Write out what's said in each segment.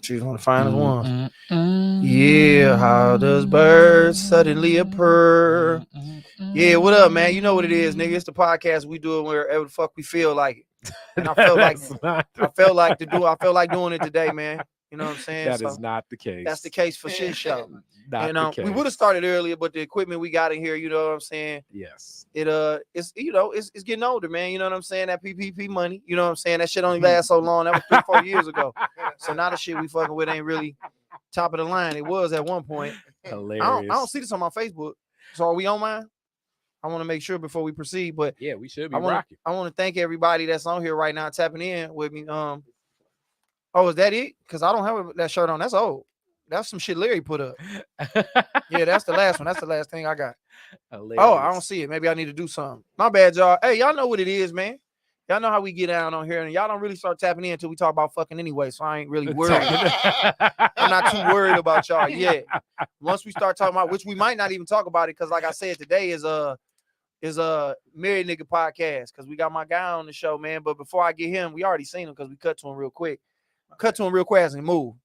She's one of the finest ones. Yeah, how does birds suddenly appear? Yeah, what up, man? You know what it is, nigga. It's the podcast we do it wherever the fuck we feel like it. And I felt like I felt like doing it today, man. You know what I'm saying? That is not the case. That's the case for shit show. Not And the case. we would have started earlier, but the equipment we got in here, you know what I'm saying? Yes. It's it's getting older, man. You know what I'm saying? That PPP money, you know what I'm saying? That shit only lasts so long. That was 3-4 years ago. So now the shit we fucking with ain't really top of the line. It was at one point. Hilarious. I don't see this on my Facebook. So are we on mine? I want to make sure before we proceed, but yeah, we should be rocking. I want to thank everybody that's on here right now tapping in with me. Oh, is that it? Because I don't have that shirt on. That's old. That's some shit Larry put up. Yeah, that's the last one. That's the last thing I got. Hilarious. Oh, I don't see it. Maybe I need to do something. My bad, y'all. Hey, y'all know what it is, man. Y'all know how we get down on here, and y'all don't really start tapping in until we talk about fucking anyway, so I ain't really worried. I'm not too worried about y'all yet. Once we start talking about, which we might not even talk about it, because like I said, today is a married nigga podcast, because we got my guy on the show, man. But before I get him, we already seen him because we cut to him real quick. Cut to him real quick as he moved.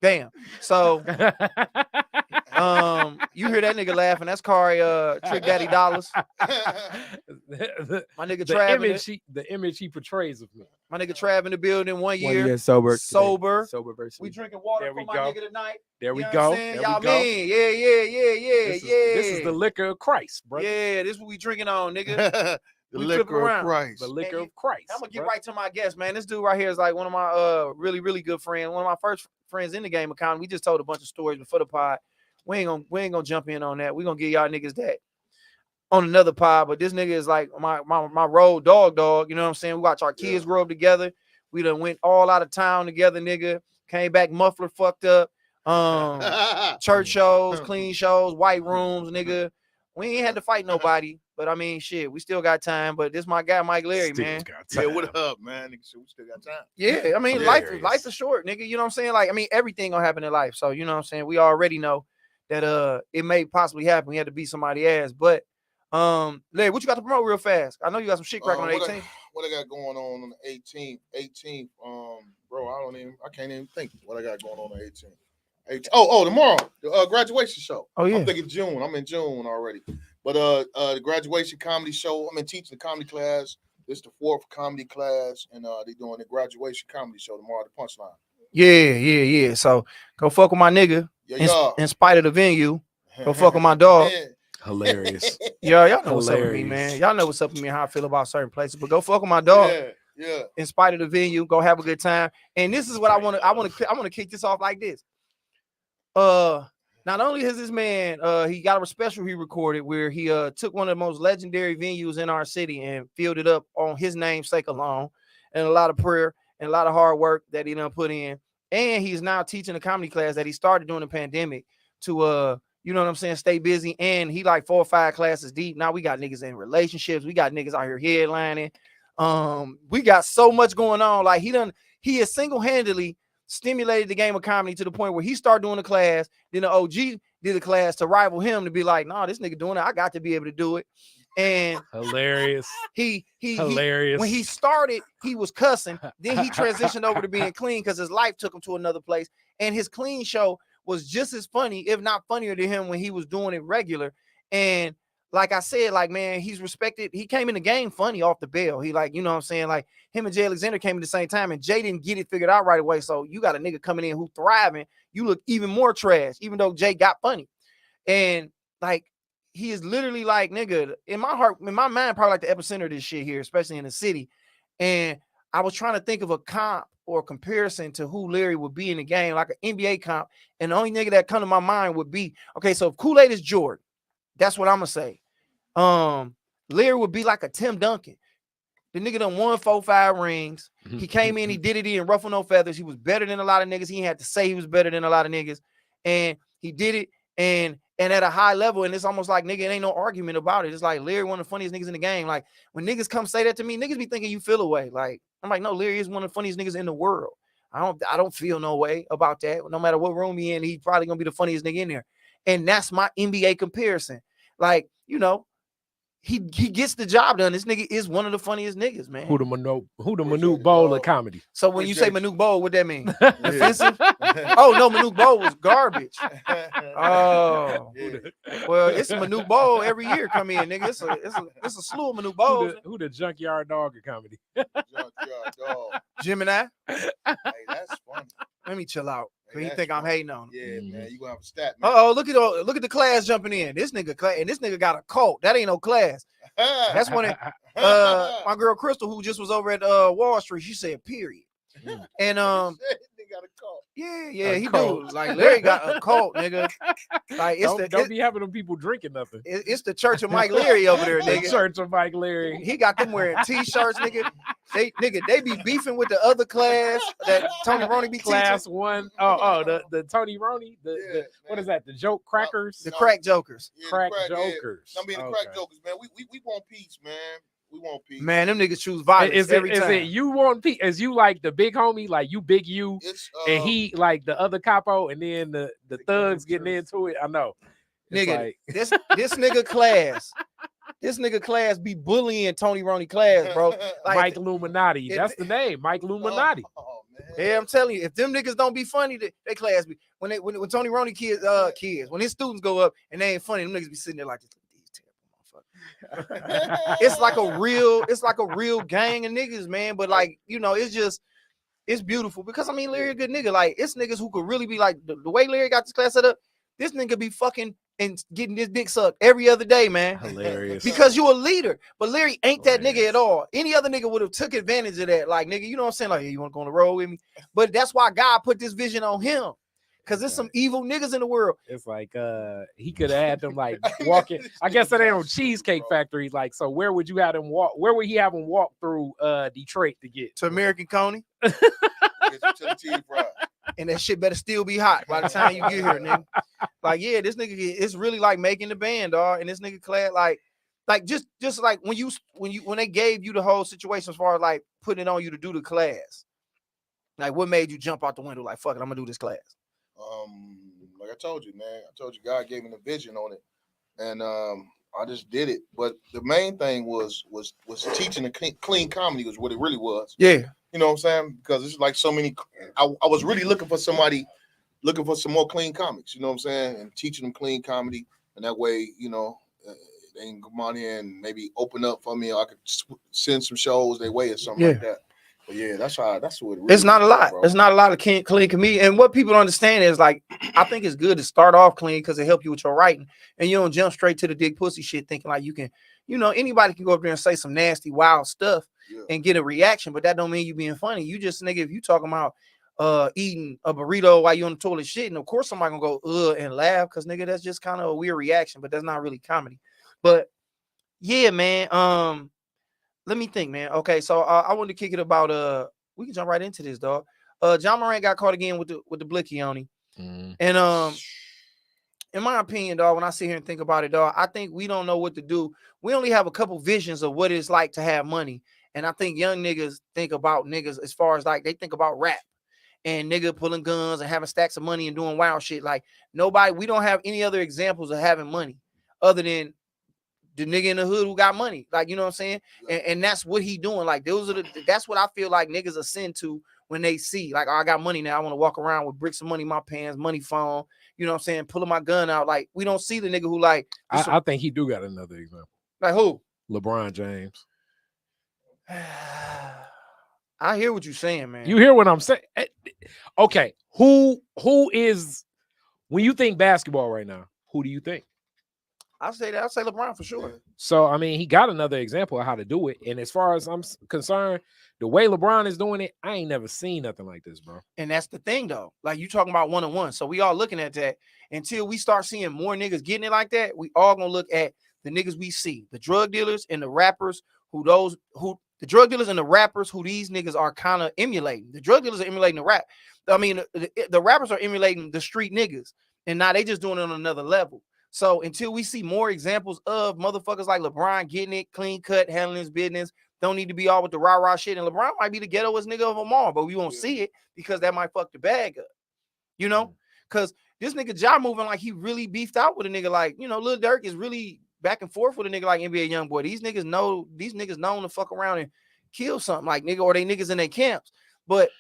Damn. So you hear that nigga laughing. That's Kari Trick Daddy Dollars. My nigga Trav. The image he portrays of me. My nigga Trav in the building 1 year. 1 year sober. Sober versus. We drinking water for my nigga tonight. There we go. Y'all mean? Yeah. This is the liquor of Christ, bro. Yeah, this is what we drinking on, nigga. The liquor of Christ. The liquor of Christ. I'm gonna get right to my guest, man. This dude right here is like one of my really, really good friends. One of my first friends in the game of comedy. We just told a bunch of stories before the pod. We ain't gonna jump in on that. We gonna give y'all niggas that on another pod. But this nigga is like my road dog. You know what I'm saying? We watch our kids grow up together. We done went all out of town together, nigga. Came back muffler fucked up. Church shows, clean shows, white rooms, nigga. We ain't had to fight nobody. But I mean, shit, we still got time. But this my guy, Mike Larry, man. Yeah, what up, man? We still got time. Yeah, I mean, life is short, nigga. You know what I'm saying? Like, I mean, everything gonna happen in life. So, you know what I'm saying? We already know that it may possibly happen. We had to beat somebody ass. But Larry, what you got to promote real fast? I know you got some shit cracking on the 18th. What I got going on the 18th? Bro, I can't even think what I got going on the 18th. Tomorrow, the graduation show. Oh yeah. I'm thinking June. I'm in June already. But the graduation comedy show. I'm in teaching the comedy class. This is the 4th comedy class, and they doing the graduation comedy show tomorrow at the Punchline. Yeah. So go fuck with my nigga. In spite of the venue, go fuck with my dog. Hilarious. Y'all know what's up with me, man. Y'all know what's up with me, how I feel about certain places. But go fuck with my dog. Yeah. In spite of the venue, go have a good time. And this is what I want to kick this off like this. Not only has this man, he got a special he recorded where he took one of the most legendary venues in our city and filled it up on his namesake alone, and a lot of prayer and a lot of hard work that he done put in. And he's now teaching a comedy class that he started during the pandemic to you know what I'm saying, stay busy. And he like 4 or 5 classes deep. Now we got niggas in relationships. We got niggas out here headlining. We got so much going on. Like he has single-handedly stimulated the game of comedy to the point where he started doing a class. Then the OG did a class to rival him, to be like, nah, this nigga doing it. I got to be able to do it. And hilarious. Hilarious. When he started, he was cussing. Then he transitioned over to being clean because his life took him to another place. And his clean show was just as funny, if not funnier, to him when he was doing it regular. And like I said, like, man, he's respected. He came in the game funny off the bell. He like, you know what I'm saying? Like, him and Jay Alexander came at the same time, and Jay didn't get it figured out right away. So you got a nigga coming in who thriving. You look even more trash, even though Jay got funny. And like, he is literally like, nigga, in my heart, in my mind, probably like the epicenter of this shit here, especially in the city. And I was trying to think of a comp or a comparison to who Larry would be in the game, like an NBA comp. And the only nigga that come to my mind would be, okay, so if Kool-Aid is Jordan, that's what I'm gonna say. Larry would be like a Tim Duncan. The nigga done won 4-5 rings. He came in, he did it in ruffle no feathers. He was better than a lot of niggas. He had to say he was better than a lot of niggas. And he did it and at a high level. And it's almost like, nigga, it ain't no argument about it. It's like Larry, one of the funniest niggas in the game. Like, when niggas come say that to me, niggas be thinking you feel away. Like, I'm like, no, Larry is one of the funniest niggas in the world. I don't feel no way about that. No matter what room he in, he's probably gonna be the funniest nigga in there. And that's my NBA comparison. Like, you know, he gets the job done. This nigga is one of the funniest niggas, man. Who the Manute Bowl of comedy. So when you say Manute Bowl, what that mean? Offensive? Oh no, Manute Bowl was garbage. Oh, well, it's a Manute Bowl every year come in, nigga. It's a slew of Manute Bowls. Who the junkyard dog of comedy? Junkyard dog. Gemini. Hey, that's funny. Let me chill out. Hey, You think I'm hating on him? Yeah, man, you gonna have a stat, man. Oh, look at the class jumping in. This nigga got a cult. That ain't no class. That's when my girl Crystal, who just was over at Wall Street, she said, period. And they got a cult. Yeah, he do. Like Larry got a cult, nigga. Like don't be having them people drinking nothing. It's the Church of Mike Leary over there, nigga. The Church of Mike Leary. He got them wearing t-shirts, nigga. They be beefing with the other class that Tony Roney be class teaching. one. The Tony Roney. What is that? The joke crackers. The crack jokers. Yeah, crack yeah. jokers. I mean the crack jokers, man. We want peace, man. We want peace. Man, them niggas choose violence every time. Is it you want peace? Is you like the big homie, like you big you, and he like the other capo, and then the thugs getting into it? I know. It's nigga, like... this nigga class. This nigga class be bullying Tony Roney class, bro. Like, Mike Illuminati. That's the name, Mike Illuminati. Oh, man. Yeah, I'm telling you, if them niggas don't be funny, they class be when Tony Roney kids, when his students go up and they ain't funny, them niggas be sitting there like this. It's like a real gang of niggas, man. But like, you know, it's beautiful because I mean, Larry a good nigga. Like, it's niggas who could really be like the way Larry got this class set up. This nigga be fucking and getting this dick sucked every other day, man. Hilarious. Because you a leader, but Larry ain't that nigga at all. Any other nigga would have took advantage of that. Like, nigga, you know what I'm saying? Like, hey, you want to go on the road with me? But that's why God put this vision on him. Cause there's some evil niggas in the world. It's like he could have had them like walking. I guess that ain't on Cheesecake Factory. Like, so where would you have them walk? Where would he have them walk through Detroit to get to American Coney? To the tea fry. And that shit better still be hot by the time you get here, nigga. Like, yeah, this nigga, it's really like making the band, dog. And this nigga clad like just like when they gave you the whole situation as far as like putting it on you to do the class. Like, what made you jump out the window? Like, fuck it, I'm gonna do this class. Like I told you, man. I told you God gave me the vision on it, and I just did it. But the main thing was teaching the clean comedy was what it really was. Yeah, you know what I'm saying? Because it's like so many. I was really looking for some more clean comics. You know what I'm saying? And teaching them clean comedy, and that way, you know, they can come on here and maybe open up for me. Or I could send some shows their way or something like that. But yeah, that's what it really it's not a lot. Bro. It's not a lot of clean comedy. And what people don't understand is like, I think it's good to start off clean because it help you with your writing. And you don't jump straight to the dick pussy shit thinking like you can, you know, anybody can go up there and say some nasty, wild stuff and get a reaction. But that don't mean you being funny. You just, nigga, if you talking about eating a burrito while you on the toilet shit, and of course somebody gonna go and laugh because nigga, that's just kind of a weird reaction, but that's not really comedy. But yeah, man. Let me think, man. Okay, so I wanted to kick it about we can jump right into this, dog. John Morant got caught again with the blicky on him. And in my opinion, dog, when I sit here and think about it, dog, I think we don't know what to do. We only have a couple visions of what it's like to have money. And I think young niggas think about niggas as far as like they think about rap and nigga pulling guns and having stacks of money and doing wild shit. Like we don't have any other examples of having money other than the nigga in the hood who got money, like, you know what I'm saying? And that's what he doing. Like, that's what I feel like niggas ascend to when they see, like, oh, I got money now. I want to walk around with bricks of money in my pants, money phone, you know what I'm saying? Pulling my gun out. Like, we don't see the nigga who like. I think he do got another example. Like who? LeBron James. I hear what you're saying, man. You hear what I'm saying? Okay, who is, when you think basketball right now, who do you think? I'll say LeBron for sure. So, I mean, he got another example of how to do it. And as far as I'm concerned, the way LeBron is doing it, I ain't never seen nothing like this, bro. And that's the thing, though. Like, you talking about one-on-one. So we all looking at that. Until we start seeing more niggas getting it like that, we all gonna look at the niggas we see. The drug dealers and the rappers who these niggas are kind of emulating. The drug dealers are emulating the rap. I mean, the rappers are emulating the street niggas. And now they just doing it on another level. So until we see more examples of motherfuckers like LeBron getting it, clean cut, handling his business, don't need to be all with the rah-rah shit. And LeBron might be the ghettoest nigga of them all, but we won't see it because that might fuck the bag up. You know? Because this nigga Ja moving like he really beefed out with a nigga like, you know, Lil Durk is really back and forth with a nigga like NBA Youngboy. These niggas known to fuck around and kill something like nigga, or they niggas in their camps. But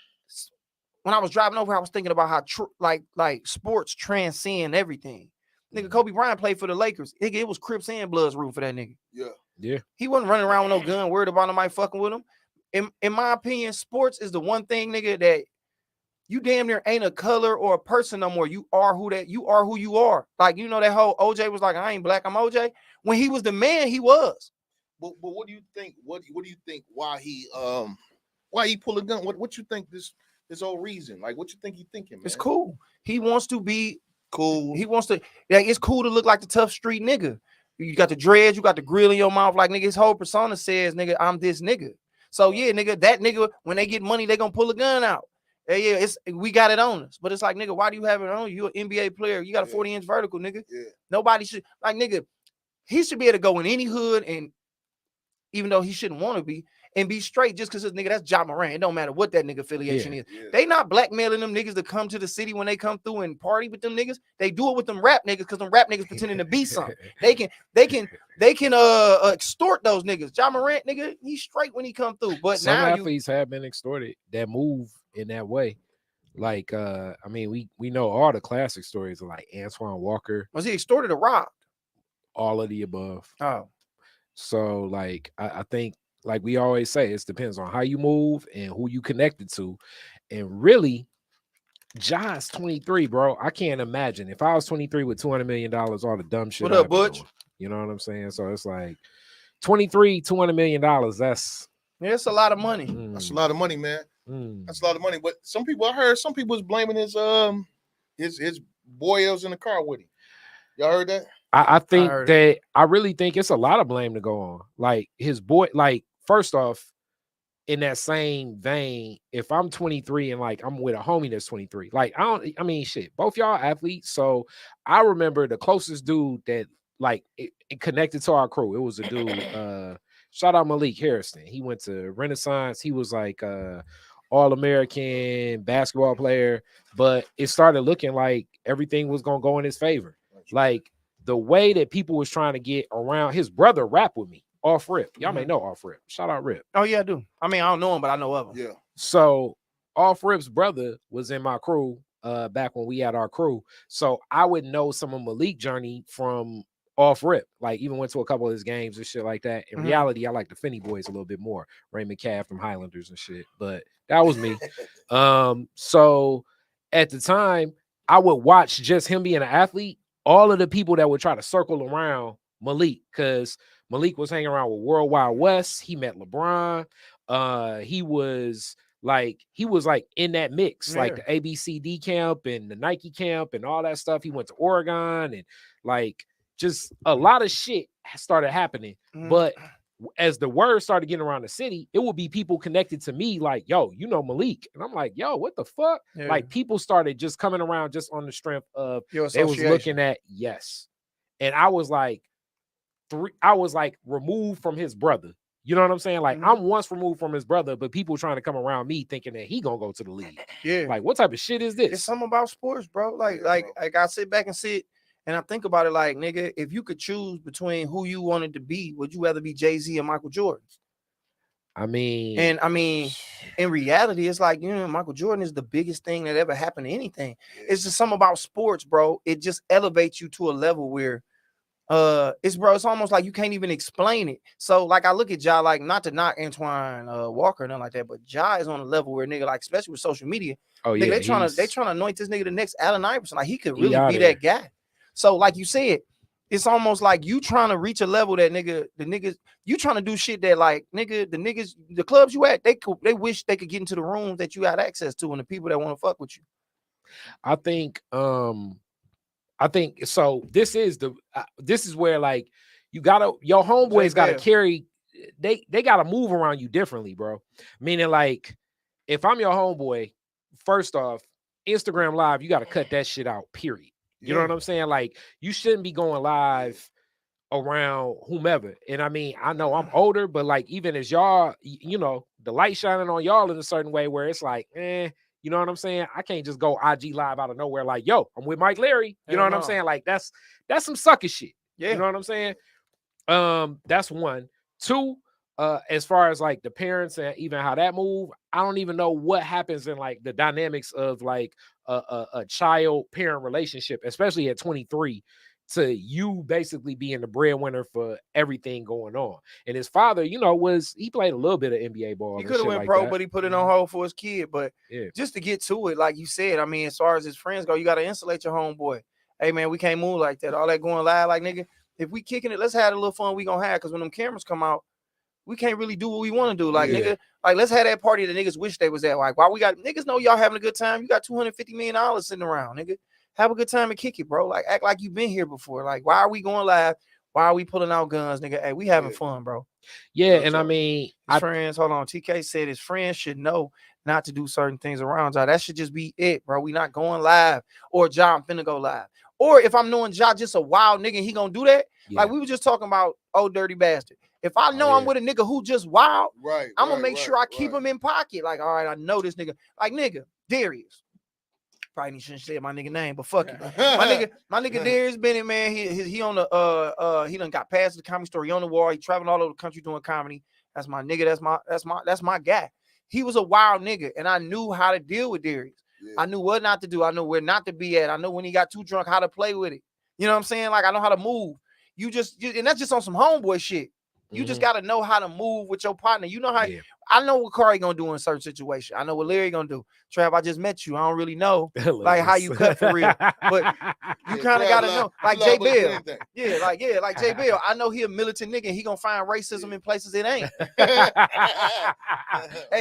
when I was driving over, I was thinking about how like sports transcend everything. Nigga, Kobe Bryant played for the Lakers. Nigga, it was Crips and Bloods rooting for that nigga. Yeah. He wasn't running around with no gun, worried about nobody fucking with him. In my opinion, sports is the one thing, nigga, that you damn near ain't a color or a person no more. You are who you are. Like, you know, that whole OJ was like, I ain't black, I'm OJ. When he was the man, he was. But what do you think? What do you think? Why he pulled a gun? What you think this whole reason? Like, what you think he thinking, man? It's cool. He wants to be cool. He wants to. Like, it's cool to look like the tough street nigga. You got the dreads, you got the grill in your mouth. Like, nigga, his whole persona says, nigga, I'm this nigga. So yeah, nigga, that nigga, when they get money, they gonna pull a gun out. Yeah, we got it on us. But it's like, nigga, why do you have it on you? You're an NBA player. You got a 40-inch vertical, nigga. Yeah. Nobody should, like, nigga, he should be able to go in any hood, and even though he shouldn't want to be, and be straight just because this nigga, that's Ja Morant. It don't matter what that nigga affiliation is. Yeah. They not blackmailing them niggas to come to the city when they come through and party with them niggas. They do it with them rap niggas because them rap niggas pretending to be something. They can extort those niggas. Ja Morant, nigga, he's straight when he come through. But some now athletes have been extorted that move in that way. Like, I mean, we know all the classic stories of like Antoine Walker. Was he extorted or robbed? All of the above. Oh. So, like, I think, like we always say, it depends on how you move and who you connected to. And really, Ja's 23, bro. I can't imagine if I was 23 with $200 million, all the dumb shit. What up, Butch? You know what I'm saying? So it's like 23, $200 million. That's a lot of money. That's a lot of money, man. That's a lot of money. But I heard some people was blaming his boy that was in the car with him. Y'all heard that? I really think it's a lot of blame to go on. Like his boy, like, first off, in that same vein, if I'm 23 and like I'm with a homie that's 23, like I mean shit, both y'all athletes. So I remember the closest dude that like it connected to our crew. It was a dude, shout out Malik Harrison. He went to Renaissance. He was like All-American basketball player, but it started looking like everything was gonna go in his favor. Like the way that people was trying to get around his brother rap with me. Off Rip. Y'all may know Off Rip. Shout out Rip. Oh, yeah, I do. I mean, I don't know him, but I know of him. Yeah. So Off Rip's brother was in my crew back when we had our crew. So I would know some of Malik's journey from Off Rip. Like, even went to a couple of his games and shit like that. In reality, I like the Finney boys a little bit more. Raymond Cav from Highlanders and shit. But that was me. So at the time, I would watch just him being an athlete. All of the people that would try to circle around Malik, because Malik was hanging around with World Wide West. He met LeBron. He was like in that mix, like the ABCD camp and the Nike camp and all that stuff. He went to Oregon, and like just a lot of shit started happening. But as the word started getting around the city, it would be people connected to me like, yo, you know Malik. And I'm like, yo, what the fuck? Like, people started just coming around just on the strength of they was looking at, and I was like removed from his brother. You know what I'm saying? Like, I'm once removed from his brother, but people trying to come around me thinking that he gonna go to the league. Yeah. Like, what type of shit is this? It's something about sports, bro. Like I sit back and sit and I think about it like, nigga, if you could choose between who you wanted to be, would you rather be Jay-Z or Michael Jordan? I mean, in reality, it's like, you know, Michael Jordan is the biggest thing that ever happened to anything. It's just something about sports, bro. It just elevates you to a level where it's almost like you can't even explain it. So like I look at Ja, like, not to knock Antoine Walker or nothing like that, but Ja is on a level where nigga, like, especially with social media, nigga, they trying to anoint this nigga the next Allen Iverson. Like, he could really be that guy. So like you said, it's almost like you trying to reach a level that the niggas, you trying to do shit that, like, nigga, the clubs you at, they wish they could get into the rooms that you had access to and the people that want to fuck with you. I think so. This is where, like, your homeboys gotta carry, they gotta move around you differently, bro. Meaning, like, if I'm your homeboy, first off, Instagram Live, you gotta cut that shit out, period. You know what I'm saying? Like, you shouldn't be going live around whomever. And I mean, I know I'm older, but like, even as y'all, you know, the light shining on y'all in a certain way where it's like, you know what I'm saying? I can't just go IG live out of nowhere like, yo, I'm with Mike Larry. You know what I'm saying? Like, that's some sucker shit. Yeah. You know what I'm saying? That's one. Two, as far as like the parents and even how that move, I don't even know what happens in like the dynamics of like a child parent relationship, especially at 23, to you basically being the breadwinner for everything going on. And his father, he played a little bit of NBA ball. He could have went pro, but he put it on hold for his kid. But just to get to it, like you said, I mean, as far as his friends go, you got to insulate your homeboy. Hey man, we can't move like that. All that going live, like nigga. If we kicking it, let's have a little fun we gonna have, because when them cameras come out, we can't really do what we want to do. Like, nigga, like, let's have that party that niggas wish they was at. Like, why we got niggas know y'all having a good time. You got $250 million sitting around, nigga. Have a good time and kick it, bro. Like, act like you've been here before. Like, why are we going live? Why are we pulling out guns, nigga? Hey, we having fun, bro. Yeah, and I mean, his friends, hold on. TK said his friends should know not to do certain things around y'all. That should just be it, bro. We not going live, or Ja, I'm finna go live. Or if I'm knowing Ja just a wild nigga and he gonna do that, like we were just talking about, oh, dirty bastard. If I know I'm with a nigga who just wild, I'm gonna make sure I keep him in pocket. Like, all right, I know this nigga. Like, nigga, Darius. Probably shouldn't say my nigga name, but fuck it. My nigga Darius Bennett, man. He on the he done got past the Comedy Store. He on the wall. He traveling all over the country doing comedy. That's my nigga. That's my guy. He was a wild nigga, and I knew how to deal with Darius. I knew what not to do. I know where not to be at. I know when he got too drunk, how to play with it. You know what I'm saying? Like, I know how to move. And that's just on some homeboy shit. You just got to know how to move with your partner. You know how I know what Corey gonna do in certain situations. I know what Larry gonna do. Trav, I just met you. I don't really know like how you cut for reil, but you kind of gotta know. Like J Bill, like J Bill. I know he a militant nigga. And he gonna find racism in places it ain't. Hey,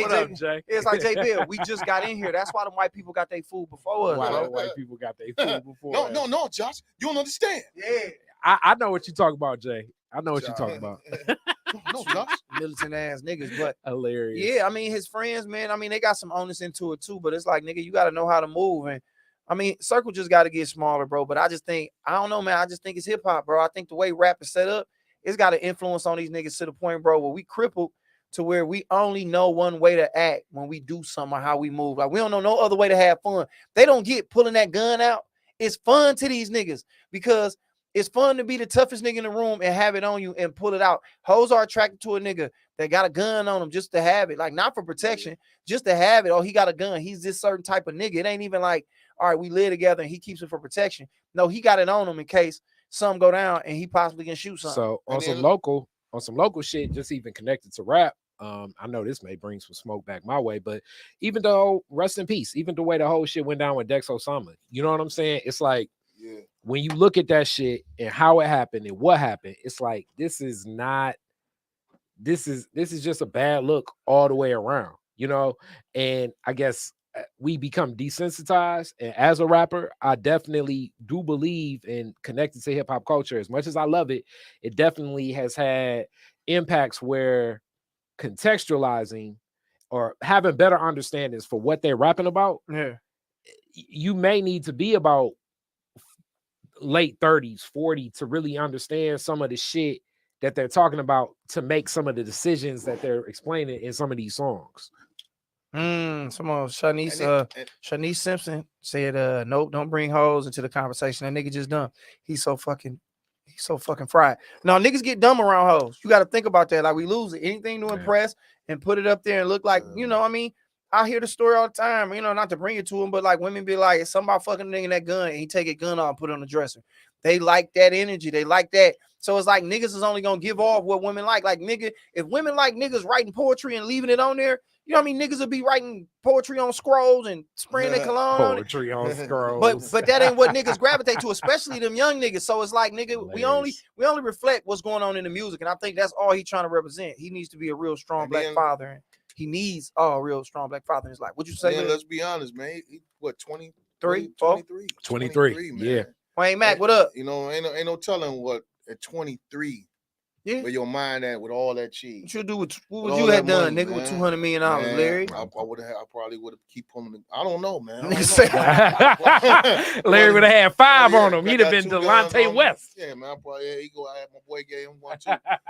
what up, Jay? It's like J Bill. We just got in here. That's why the white people got their food before us. Why white people got their food before us? No, Josh, you don't understand. Yeah, I know what you talking about, Jay. I know what you're talking about. No, Josh. Militant ass niggas, but hilarious. Yeah, I mean, his friends, man. I mean, they got some onus into it too, but it's like, nigga, you got to know how to move. And I mean, circle just got to get smaller, bro. But I just think, I don't know, man. I just think it's hip hop, bro. I think the way rap is set up, it's got an influence on these niggas to the point, bro, where we crippled to where we only know one way to act when we do something or how we move. Like, we don't know no other way to have fun. They don't get pulling that gun out. It's fun to these niggas because it's fun to be the toughest nigga in the room and have it on you and pull it out. Hoes are attracted to a nigga that got a gun on him just to have it. Like, not for protection, just to have it. Oh, he got a gun. He's this certain type of nigga. It ain't even like, all right, we live together and he keeps it for protection. No, he got it on him in case something go down and he possibly can shoot something. So on some local shit, just even connected to rap, I know this may bring some smoke back my way, but even though, rest in peace, even the way the whole shit went down with Dex Osama, you know what I'm saying? It's like, when you look at that shit and how it happened and what happened, it's like, this is just a bad look all the way around, you know? And I guess we become desensitized. And as a rapper, I definitely do believe in connected to hip hop culture. As much as I love it, it definitely has had impacts where contextualizing or having better understandings for what they're rapping about. You may need to be about late 30s, 40 to really understand some of the shit that they're talking about to make some of the decisions that they're explaining in some of these songs. Shanice Simpson said, nope, don't bring hoes into the conversation. That nigga just dumb. He's so fucking fried. Now, niggas get dumb around hoes. You got to think about that. Like, we lose it. Anything to impress and put it up there and look like, you know, I mean, I hear the story all the time, you know, not to bring it to them, but like, women be like, it's somebody fucking nigga in that gun and he take a gun off and put it on the dresser. They like that energy. They like that. So it's like, niggas is only gonna give off what women like. Like, nigga, if women like niggas writing poetry and leaving it on there, you know what I mean? Niggas will be writing poetry on scrolls and spraying their cologne poetry on scrolls. But that ain't what niggas gravitate to, especially them young niggas. So it's like, nigga, we only reflect what's going on in the music, and I think that's all he trying to represent. He needs to be a real strong black father, and he needs a real strong black father in his life. What you say? Yeah, let's be honest, man. He, what, 23? 23, yeah. Wayne Mac, what up? You know, ain't no telling what at 23. Yeah. Where your mind at with all that cheese? What you do with what would you have done, nigga, with $200 million, Larry? I probably would have keep pulling. I don't know, man. Larry would have had 5 on him. He'd have been Delonte West. Yeah, man. He go. I had my boy gave him 1 too. I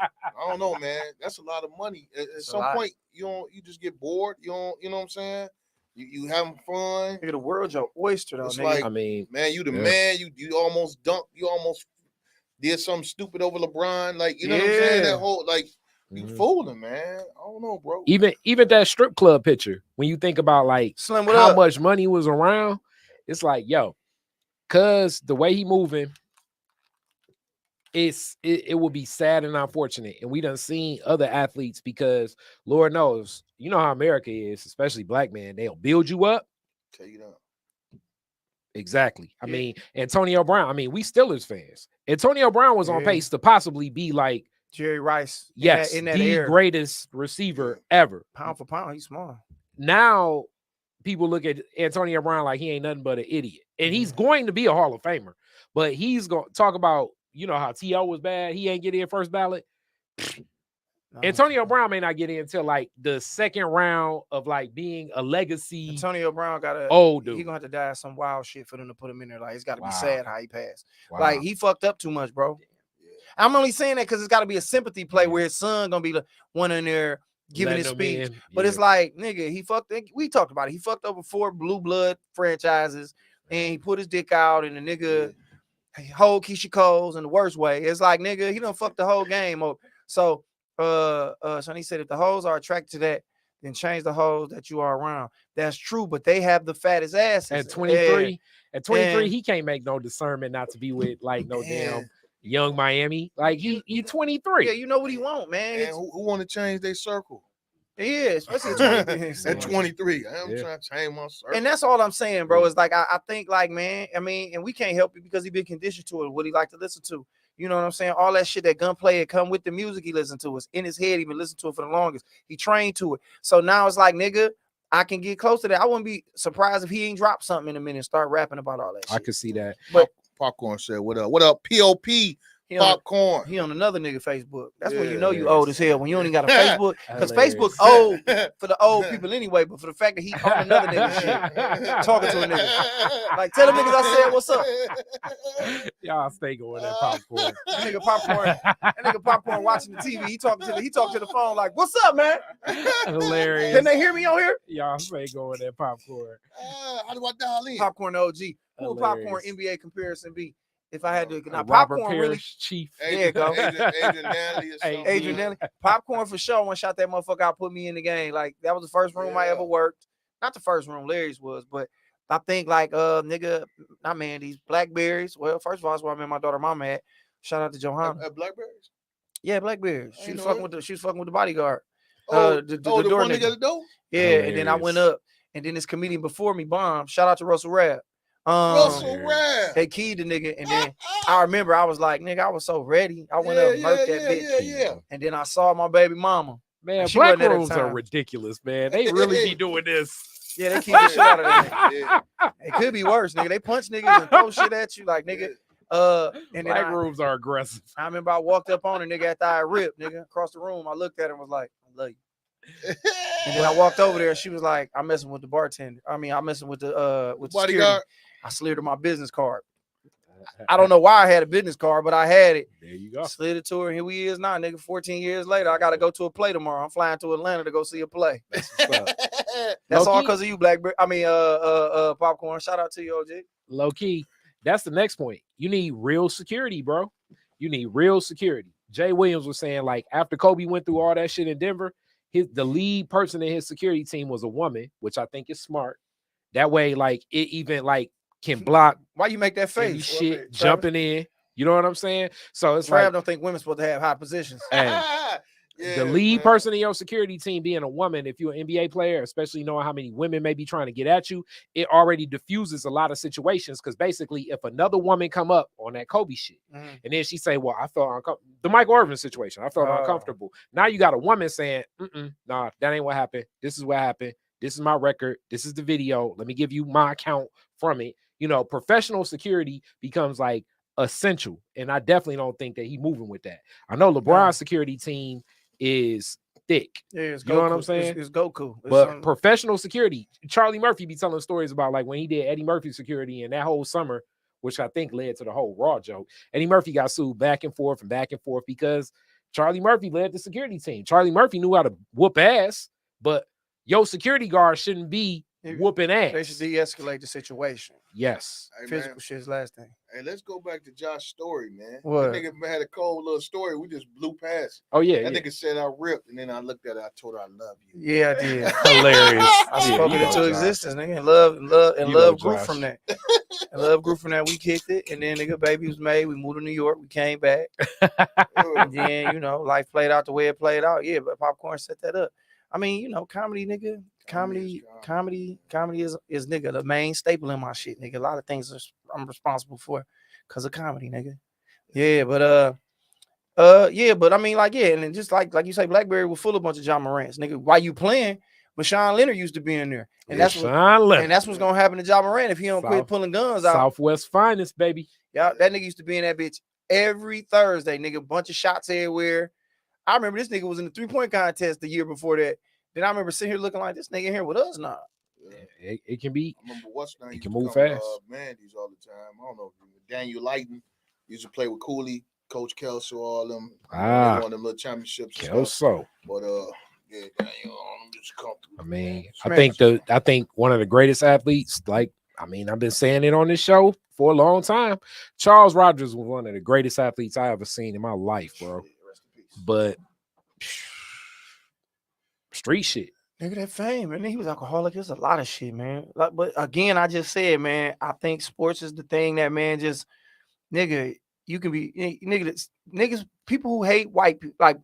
don't know, man. That's a lot of money. At some point, you just get bored. You know what I'm saying? You having fun. Nigga, the world's your oyster, though. It's nigga. Like, I mean, man, you the man. You almost dunk. You almost did something stupid over LeBron. Like, you know what I'm saying? That whole, like, you fooling, man. I don't know, bro. Even that strip club picture, when you think about like Slim, how much money was around, it's like, yo, cause the way he moving, it will be sad and unfortunate. And we done seen other athletes, because Lord knows, you know how America is, especially black men, they'll build you up. Tell you that. Exactly. I mean, Antonio Brown, I mean, we Steelers fans. Antonio Brown was on pace to possibly be like Jerry Rice. Yes, in that the greatest receiver ever. Pound for pound, he's small. Now people look at Antonio Brown like he ain't nothing but an idiot. And he's going to be a Hall of Famer. But he's going to talk about, you know, how T.O. was bad. He ain't get in first ballot. Antonio Brown may not get in until like the second round of like being a legacy. Antonio Brown got a old dude. He gonna have to die some wild shit for them to put him in there. Like, it's got to be sad how he passed. Like, he fucked up too much, bro. I'm only saying that because it's got to be a sympathy play where his son gonna be the one in there giving his speech. But it's like, nigga, he fucked. We talked about it. He fucked over 4 blue blood franchises, and he put his dick out, and the nigga hold Keisha Cole's in the worst way. It's like, nigga, he done fucked the whole game up. So Sonny said, if the hoes are attracted to that, then change the hoes that you are around. That's true, but they have the fattest asses. At 23, he can't make no discernment not to be with like no damn young Miami. Like, he 23. Yeah, you know what he want, man. And who want to change their circle? Yeah, especially at 23. I'm trying to change my circle. And that's all I'm saying, bro. Is like, I think, like, man, I mean, and we can't help it because he been conditioned to it, what he like to listen to. You know what I'm saying? All that shit that Gunplay had come with the music he listened to. It's in his head. He been listening to it for the longest. He trained to it. So now it's like, nigga, I can get close to that. I wouldn't be surprised if he ain't dropped something in a minute and start rapping about all that shit. I could see that. But Popcorn said, what up? What up, P.O.P.? Popcorn. He on another nigga Facebook. That's when you know you old as hell. When you only got a Facebook, because Facebook old for the old people anyway. But for the fact that he on another nigga shit, talking to a nigga, like, tell them niggas I said what's up. Y'all stay going that popcorn. That nigga popcorn watching the TV. He talking to the phone like, what's up, man? Hilarious. Can they hear me on here? Y'all stay going that popcorn. How do I dial in? Popcorn OG. Who would Popcorn NBA comparison be? If I had to, now Robert Popcorn Parrish, really, Chief. There you go. Adrian Nally or something. Adrian Nally. Popcorn for sure. One shot that motherfucker out, put me in the game. Like, that was the first room I ever worked. Not the first room Larry's was, but I think like nigga, not man, these Blackberries. Well, first of all, that's where I met my daughter mama at. Shout out to Johanna. At Blackberries? Yeah, Blackberries. She was fucking with the bodyguard. The door one nigga. at the door? Yeah, hilarious. And then I went up, and then this comedian before me bombed. Shout out to Russell Rab. Russell Rab. They keyed the nigga, and then I remember I was like, nigga, I was so ready. I went up and murked that bitch. And then I saw my baby mama. Man, black rooms are ridiculous, man. They really be doing this. Yeah, they keep the shit out of that. It could be worse, nigga. They punch niggas and throw shit at you, like, nigga. And black rooms are aggressive. I remember I walked up on a nigga after I ripped, nigga, across the room. I looked at her and was like, I love you. And then I walked over there and she was like, I'm messing with the bartender. I mean, I'm messing with the bodyguard. I slid her my business card. I don't know why I had a business card, but I had it. There you go. Slid it to her, and here we is now, nigga. 14 years later, I gotta go to a play tomorrow. I'm flying to Atlanta to go see a play. That's all because of you, Blackberry. I mean, Popcorn. Shout out to you, OG. Low key. That's the next point. You need real security, bro. You need real security. Jay Williams was saying, like, after Kobe went through all that shit in Denver, the lead person in his security team was a woman, which I think is smart. That way, like, it even like can block. Why you make that face? Shit jumping in. You know what I'm saying? So it's like, like, don't think women's supposed to have high positions. The lead person in your security team being a woman, if you're an NBA player, especially knowing how many women may be trying to get at you, it already diffuses a lot of situations. Because basically, if another woman come up on that Kobe shit, and then she say, well, I felt uncomfortable, the Michael Irvin situation, I felt uncomfortable. Now you got a woman saying, nah, that ain't what happened. This is what happened. This is my record. This is the video. Let me give you my account from it. You know, professional security becomes like essential. And I definitely don't think that he's moving with that. I know LeBron's security team is thick. Yeah, it's you know what I'm saying? It's Goku. But professional security, Charlie Murphy be telling stories about like when he did Eddie Murphy security and that whole summer, which I think led to the whole Raw joke. Eddie Murphy got sued back and forth because Charlie Murphy led the security team. Charlie Murphy knew how to whoop ass, but your security guard shouldn't be whooping ass. They should de-escalate the situation. Yes. Hey, Physical shit's last thing. Hey, let's go back to Josh's story, man. What? That nigga had a cold little story. We just blew past. Oh yeah. That nigga said I ripped, and then I looked at her. I told her I love you. Yeah, I did. Hilarious. I spoke it into existence, nigga. And love grew from that. And love grew from that. We kicked it, and then nigga, baby was made. We moved to New York. We came back, and then life played out the way it played out. Yeah, but Popcorn set that up. I mean, comedy, nigga. Comedy is nigga the main staple in my shit, nigga. A lot of things I'm responsible for because of comedy, nigga. Yeah, but I mean, and then just like you say, Blackberry was full of a bunch of John Morants, nigga. While you playing, Marshawn Leonard used to be in there, and that's what's gonna happen to John Morant if he don't quit pulling guns out. Southwest finest, baby. Yeah, that nigga used to be in that bitch every Thursday, nigga. Bunch of shots everywhere. I remember this nigga was in the 3-point contest the year before that. Then I remember sitting here looking like this nigga here with us now. It can be. I remember what's name. It can move fast. Mandy's all the time. I don't know. Daniel Lighton used to play with Cooley, Coach Kelso, all them. They won them little championships. Kelso. But yeah, Daniel, I'm just comfortable. I mean, I think one of the greatest athletes. I've been saying it on this show for a long time. Charles Rogers was one of the greatest athletes I ever seen in my life, bro. But street shit. Nigga, that fame, man. He was alcoholic. There's a lot of shit, man. But again, I just said, man, I think sports is the thing that, man, just, nigga, you can be, niggas, people who hate white people, like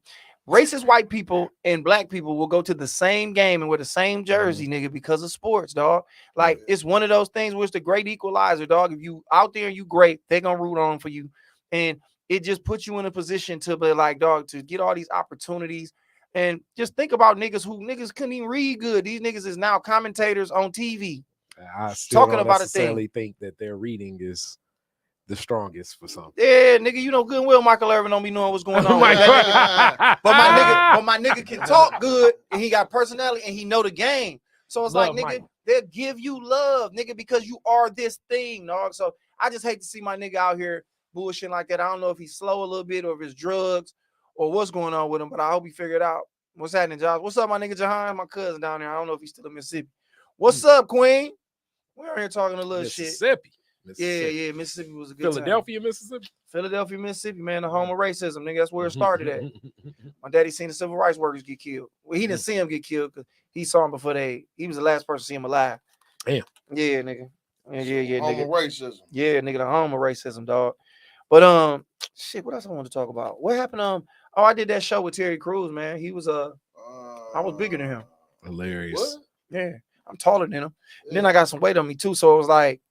racist white people and black people will go to the same game and wear the same jersey, nigga, because of sports, dog. Like, it's one of those things where it's the great equalizer, dog. If you out there and you great, they're going to root on for you. And it just puts you in a position to be like, dog, to get all these opportunities. And just think about niggas couldn't even read good. These niggas is now commentators on TV. I still don't necessarily think that their reading is the strongest for some. Yeah, nigga, you know good and well Michael Irvin don't be knowing what's going on. but my nigga can talk good and he got personality and he know the game. So it's like, nigga, they'll give you love, nigga, because you are this thing, dog. So I just hate to see my nigga out here bullshitting like that. I don't know if he's slow a little bit or if it's drugs or what's going on with him, but I hope he figured out. What's happening, Josh? What's up, my nigga Jahan? My cousin down there. I don't know if he's still in Mississippi. What's up, Queen? We're here talking a little shit. Yeah, Mississippi was a good Philadelphia, time. Mississippi? Philadelphia, Mississippi, man, the home of racism, nigga. That's where it started at. My daddy seen the civil rights workers get killed. Well, he didn't see him get killed because he saw him before he was the last person to see him alive. Damn. Yeah, nigga. Yeah, home nigga. Of racism. Yeah, nigga, the home of racism, dog. But shit, what else I want to talk about? What happened? I did that show with Terry Crews, man. He was I was bigger than him. Hilarious. What? Yeah, I'm taller than him. Yeah. Then I got some weight on me too, so it was like,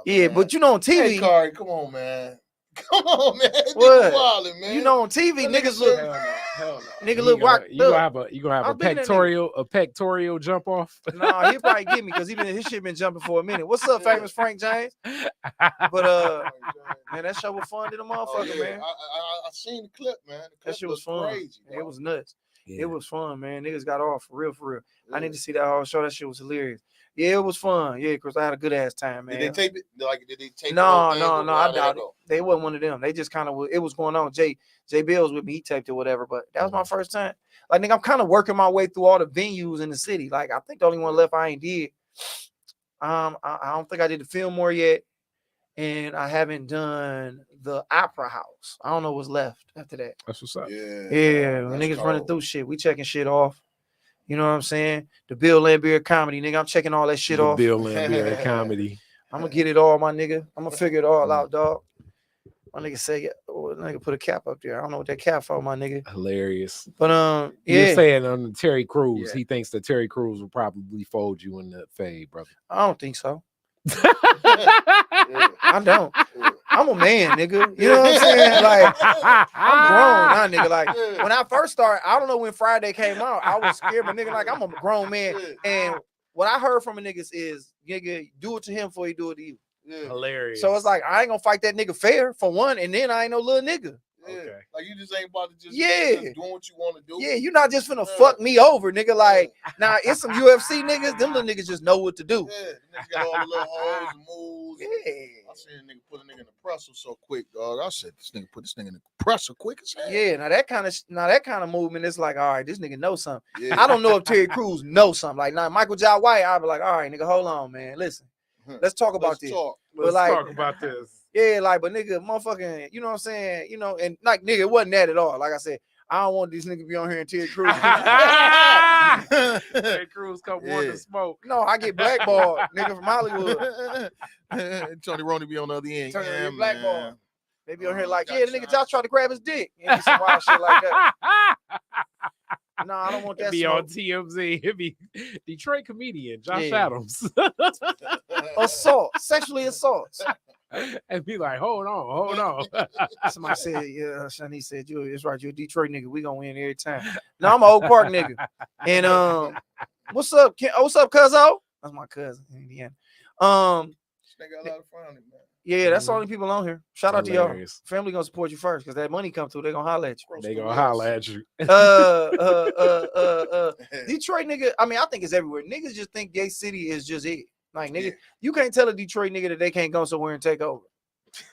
man. But on TV, hey, Kari, come on, man. Come on, man. What? Wildin', man. On TV, niggas look. Hell no. Nigga look rock. You gonna have a pectoral jump off? Nah, he'll probably get me because his shit been jumping for a minute. What's up, famous Frank James? But man, that show was fun to the motherfucker, man. I seen the clip, man. That shit was fun. Crazy, it was nuts. Yeah. It was fun, man. Niggas got off for real. Yeah. I need to see that whole show. That shit was hilarious. Yeah, it was fun. Yeah, because I had a good ass time, man. Did they tape it? Did they tape it? No. I doubt it. They wasn't one of them. They just kind of, it was going on. Jay Bill's with me. He taped it, whatever. But that was my first time. Like, nigga, I'm kind of working my way through all the venues in the city. Like, I think the only one left I ain't did. I don't think I did the Fillmore yet. And I haven't done the Opera House. I don't know what's left after that. That's what's up. Yeah. Niggas running through shit. We checking shit off. You know what I'm saying? The Bill Lambier comedy, nigga. I'm checking all that shit off. Bill Lambier comedy. I'm gonna get it all, my nigga. I'm gonna figure it all out, dog. My nigga say, nigga put a cap up there. I don't know what that cap for, my nigga. Hilarious. But You're saying on Terry Crews, he thinks that Terry Crews will probably fold you in the fade, brother. I don't think so. I don't. I'm a man, nigga. You know what I'm saying? Like, I'm grown now, nigga. Like, when I first started, I don't know when Friday came out, I was scared, but nigga, like, I'm a grown man. And what I heard from a niggas is, nigga, do it to him before he do it to you. Yeah. Hilarious. So it's like, I ain't gonna fight that nigga fair, for one, and then I ain't no little nigga. Yeah. Okay. Like, you just ain't about to just doing what you want to do. Yeah, you're not just finna fuck me over, nigga. Like, now it's some UFC niggas, them little niggas just know what to do. Yeah, niggas got all the little hoes and moves was. Yeah. I seen a nigga put a nigga in the presser so quick, dog. I said this nigga put this nigga in the presser quick as hell. Yeah, now that kind of movement is like, all right, this nigga knows something. Yeah. I don't know if Terry Crews knows something. Like now, Michael Jai White, I'll be like, all right, nigga, hold on, man. Listen, let's talk about this. Let's like, talk about this. Yeah, like, but nigga, motherfucking, you know what I'm saying? You know, and like, nigga, it wasn't that at all. Like I said, I don't want these niggas to be on here and Terry Crews. Terry Crews come want to smoke. No, I get blackballed, nigga, from Hollywood. Tony Roney be on the other end. Tony blackballed. They be on here like, yeah, the nigga Josh tried to grab his dick. And some wild shit like that. No, I don't want that. Be smoke. on TMZ. It'd be Detroit comedian Josh Adams. Assault, sexually assault. And be like, hold on. Somebody said, yeah, Shani said, it's right, you're a Detroit nigga. We gonna win every time. No, I'm an Oak Park nigga. And what's up, cuzzo? That's my cousin in Indiana. Nigga got a lot of fun on it, man. Yeah, that's the only people on here. Shout out to y'all. Family gonna support you first because that money come through. They gonna holler at you. They gonna holler at you. Detroit nigga. I mean, I think it's everywhere. Niggas just think gay city is just it. Like nigga, you can't tell a Detroit nigga that they can't go somewhere and take over.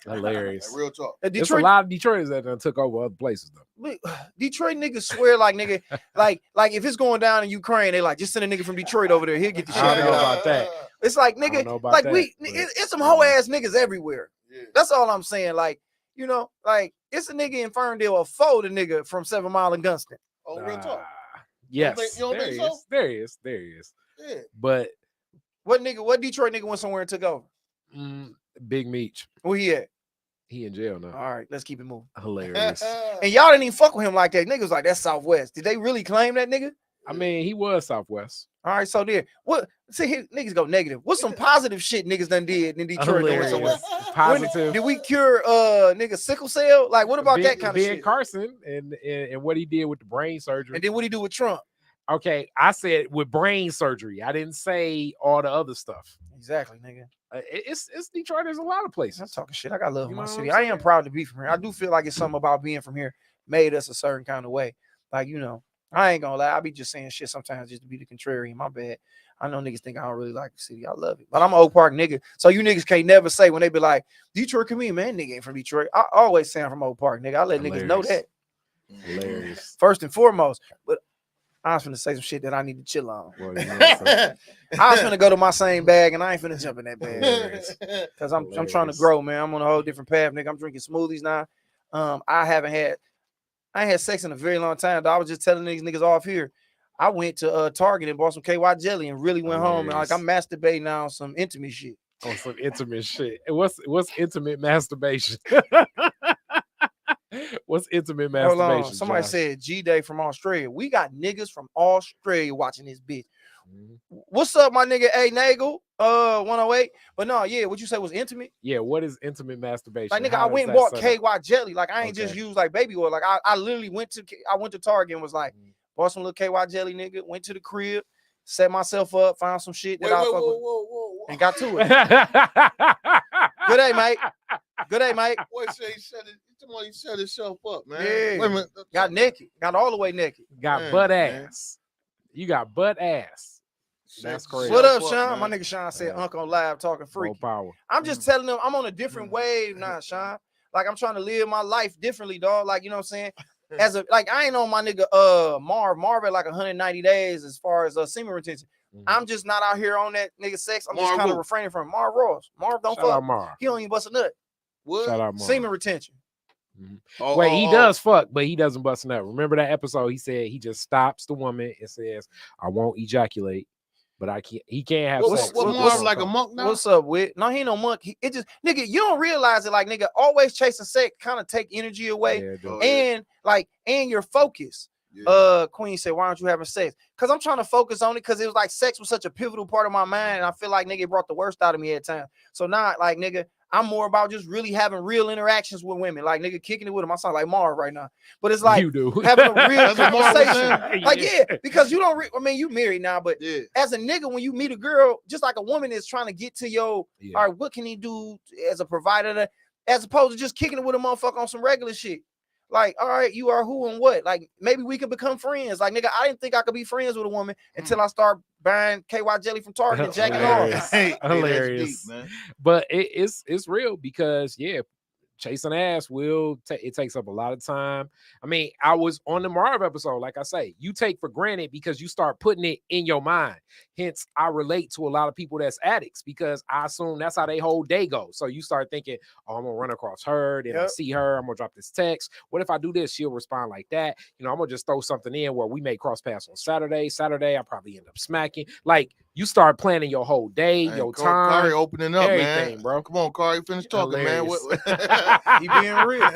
Hilarious. Like, real talk. There's a lot of Detroiters that done took over other places though. Detroit niggas swear like nigga, like if it's going down in Ukraine, they like just send a nigga from Detroit over there. He'll get the shit. I don't know about that. It's like nigga, like it's some hoe ass niggas everywhere. Yeah. That's all I'm saying. Like, you know, like it's a nigga in Ferndale or foe the nigga from 7 Mile and Gunston. Oh, real talk. Yes, you don't think so? There he is. Yeah. But what Detroit nigga went somewhere and took over? Big Meech. Where he at? He in jail now. All right, let's keep it moving. Hilarious. And y'all didn't even fuck with him like that. Niggas like, that's Southwest. Did they really claim that nigga? I mean, he was Southwest. All right, so there. What? See, here, niggas go negative. What's some positive shit niggas done did in Detroit? Positive. Did we cure nigga sickle cell? Like, what about that kind of shit? Ben Carson and what he did with the brain surgery. And then what he do with Trump? Okay, I said with brain surgery. I didn't say all the other stuff. Exactly, nigga. It's Detroit. There's a lot of places. I'm talking shit. I got love in my city. I am proud to be from here. I do feel like it's something about being from here made us a certain kind of way. Like, you know, I ain't gonna lie. I be just saying shit sometimes just to be the contrarian. My bad. I know niggas think I don't really like the city. I love it. But I'm an Oak Park nigga. So you niggas can't never say when they be like, Detroit comedian, man, nigga ain't from Detroit. I always say I'm from Oak Park, nigga. I let niggas know that. Hilarious. First and foremost. But I was finna say some shit that I need to chill on. Well, you know I was finna go to my same bag and I ain't finna jump in that bag. Because I'm trying to grow, man. I'm on a whole different path, nigga. I'm drinking smoothies now. I ain't had sex in a very long time. I was just telling niggas off here. I went to Target and bought some KY jelly and really went home and like I'm masturbating on some intimate shit. On some intimate shit. What's intimate masturbation? What's intimate masturbation? Hold on. Somebody said G-Day from Australia. We got niggas from Australia watching this bitch. Mm-hmm. What's up, my nigga A Nagel? 108. But no, yeah, what you say was intimate? Yeah, what is intimate masturbation? Like nigga, I went and bought KY jelly. Like I ain't just used like baby oil. Like I literally went to Target and was like, bought some little KY jelly, nigga. Went to the crib, set myself up, found some shit that I fuck with, and got to it. Good day, mate. Good day, mate. Boy, say he set himself up, man. Yeah. Wait a minute. Got naked. Got all the way naked. Got butt ass. You got butt ass. That's crazy. What up, Sean? My nigga Sean said, Uncle Live talking freaky. Power. I'm just telling them I'm on a different wave now, Sean. Like I'm trying to live my life differently, dog. Like, you know what I'm saying? I ain't on my nigga Marv at like 190 days as far as semen retention. I'm just not out here on that nigga sex. I'm just kind of refraining from Marv Ross. Marv don't fuck. He don't even bust a nut. What? Shout out Marv. Semen retention. Wait, he does fuck, but he doesn't bust a nut. Remember that episode? He said he just stops the woman and says, "I won't ejaculate, but I can't." He can't have sex. What Marv like a monk now? What's up with? No, he ain't no monk. It just nigga, you don't realize it. Like nigga, always chasing sex kind of take energy away, and your focus. Yeah. Queen said, "Why aren't you having sex?" Because I'm trying to focus on it because it was like sex was such a pivotal part of my mind, and I feel like nigga it brought the worst out of me at times. So now, like nigga, I'm more about just really having real interactions with women, like nigga kicking it with them. I sound like Marv right now, but it's like you do having a real conversation. Like because you don't. I mean, you married now, but as a nigga, when you meet a girl, just like a woman is trying to get to your, all right, what can he do as a provider, as opposed to just kicking it with a motherfucker on some regular shit. Like, all right, you are who and what? Like, maybe we could become friends. Like, nigga, I didn't think I could be friends with a woman until I start buying KY jelly from Target and jacking off. Hilarious. Deep, man. But it's real because chasing ass it takes up a lot of time. I mean, I was on the Marv episode, like I say, you take for granted because you start putting it in your mind. Hence, I relate to a lot of people that's addicts because I assume that's how their whole day goes. So you start thinking, oh, I'm gonna run across her, then I see her, I'm gonna drop this text. What if I do this? She'll respond like that. I'm gonna just throw something in where we may cross paths on Saturday. I probably end up smacking. Like, you start planning your whole day, your time. Kari opening up, everything, man. Bro. Come on, Kari, finish talking, Hilarious. man. He being real.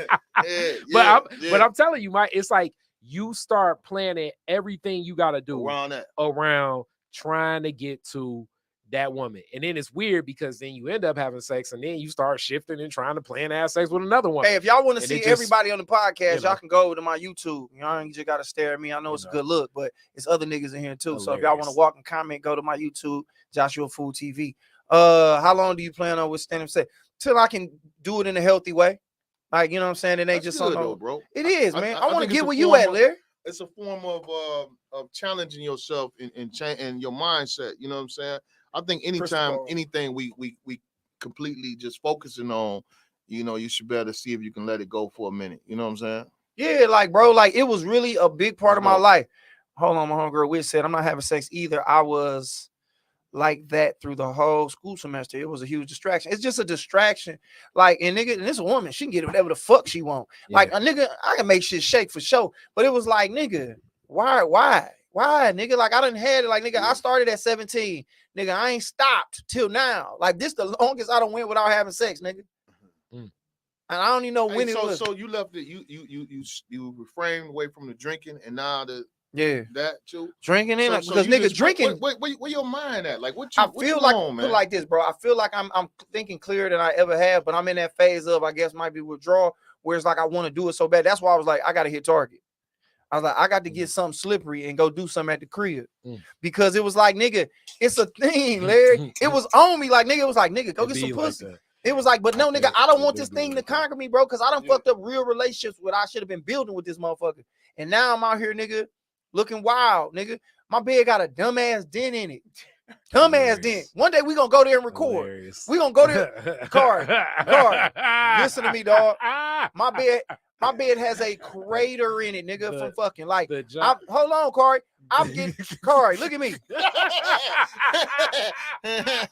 But I'm telling you, Mike, it's like you start planning everything you got to do around trying to get to that woman. And then it's weird because then you end up having sex and then you start shifting and trying to plan to have sex with another woman. Hey, if y'all want to see everybody on the podcast, y'all can go to my YouTube. You just got to stare at me. I know it's a good look, but it's other niggas in here too. Hilarious. So if y'all want to walk and comment, go to my YouTube, Joshua Food TV. How long do you plan on with stand-up set? Till I can do it in a healthy way. Like, you know what I'm saying? It ain't just something, though, bro. It is, man. I want to get where you at, Larry. It's a form of challenging yourself and your mindset. You know what I'm saying? I think anything we completely just focusing on, you should better see if you can let it go for a minute. You know what I'm saying? Yeah, like, bro, like it was really a big part of my life. Hold on, my homegirl Wiz said I'm not having sex either. I was like that through the whole school semester. It was a huge distraction. It's just a distraction. Like, and nigga, and this woman, she can get whatever the fuck she want. Yeah. Like, a nigga, I can make shit shake for sure. But it was like, nigga, why, nigga? Like, I done had it. Like, nigga, I started at 17. Nigga, I ain't stopped till now. Like, this the longest I done went without having sex, nigga. And I don't even know when it was. So you left it. You refrained away from the drinking, and now that too. Drinking in because nigga drinking. Where your mind at? Like, what I feel like put like this, bro. I feel like I'm thinking clearer than I ever have, but I'm in that phase of, I guess, might be withdrawal, where it's like I want to do it so bad. That's why I was like, I gotta hit Target. I was like, I got to get something slippery and go do something at the crib. Because it was like, nigga, it's a thing, Larry. It was on me. Like, nigga, it was like, nigga, go get some pussy. It was like, but no, nigga, I don't want this thing to conquer me, bro, because I done fucked up real relationships what I should have been building with this motherfucker. And now I'm out here, nigga, looking wild, nigga. My bed got a dumbass dent in it. Dumbass dent. One day we gonna go there and record. We gonna go there. Car. Listen to me, dog. My bed has a crater in it, nigga, from fucking like. Hold on, Corey. I'm getting Corey. Look at me.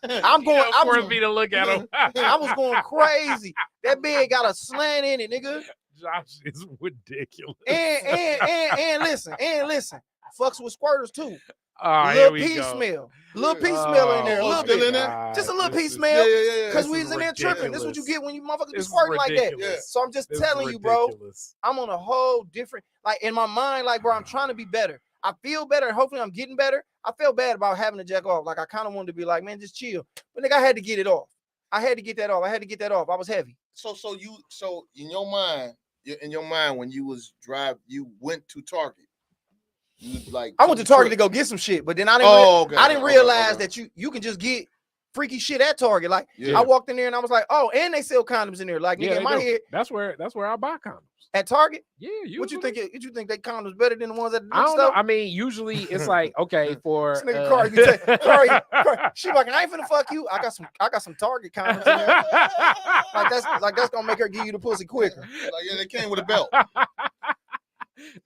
I'm going. I was me to look at him. I was going crazy. That bed got a slant in it, nigga. Josh is ridiculous. And listen. Fucks with squirters too. Little pee smell. Little pee smell in there. A little bit in there. Just a little pee smell. Because we was in there tripping. This is what you get when you motherfuckers be squirting like that. Yeah. So I'm just telling you, bro. I'm on a whole different, like, in my mind, like, bro, I'm trying to be better. I feel better. Hopefully I'm getting better. I felt bad about having to jack off. Like, I kind of wanted to be like, man, just chill. But nigga, I had to get it off. I had to get that off. I was heavy. So in your mind, when you was you went to Target. I went to Target to go get some shit, but then I didn't realize that you can just get freaky shit at Target. Like, I walked in there and I was like, oh, and they sell condoms in there. Like, nigga, in my head, that's where I buy condoms at Target. Yeah, what you think? You think they condoms better than the ones at the I don't know. I mean, usually it's like, okay, for this nigga Corey, she like, I ain't finna fuck you. I got some Target condoms in there. that's gonna make her give you the pussy quicker. Like, yeah, they came with a belt.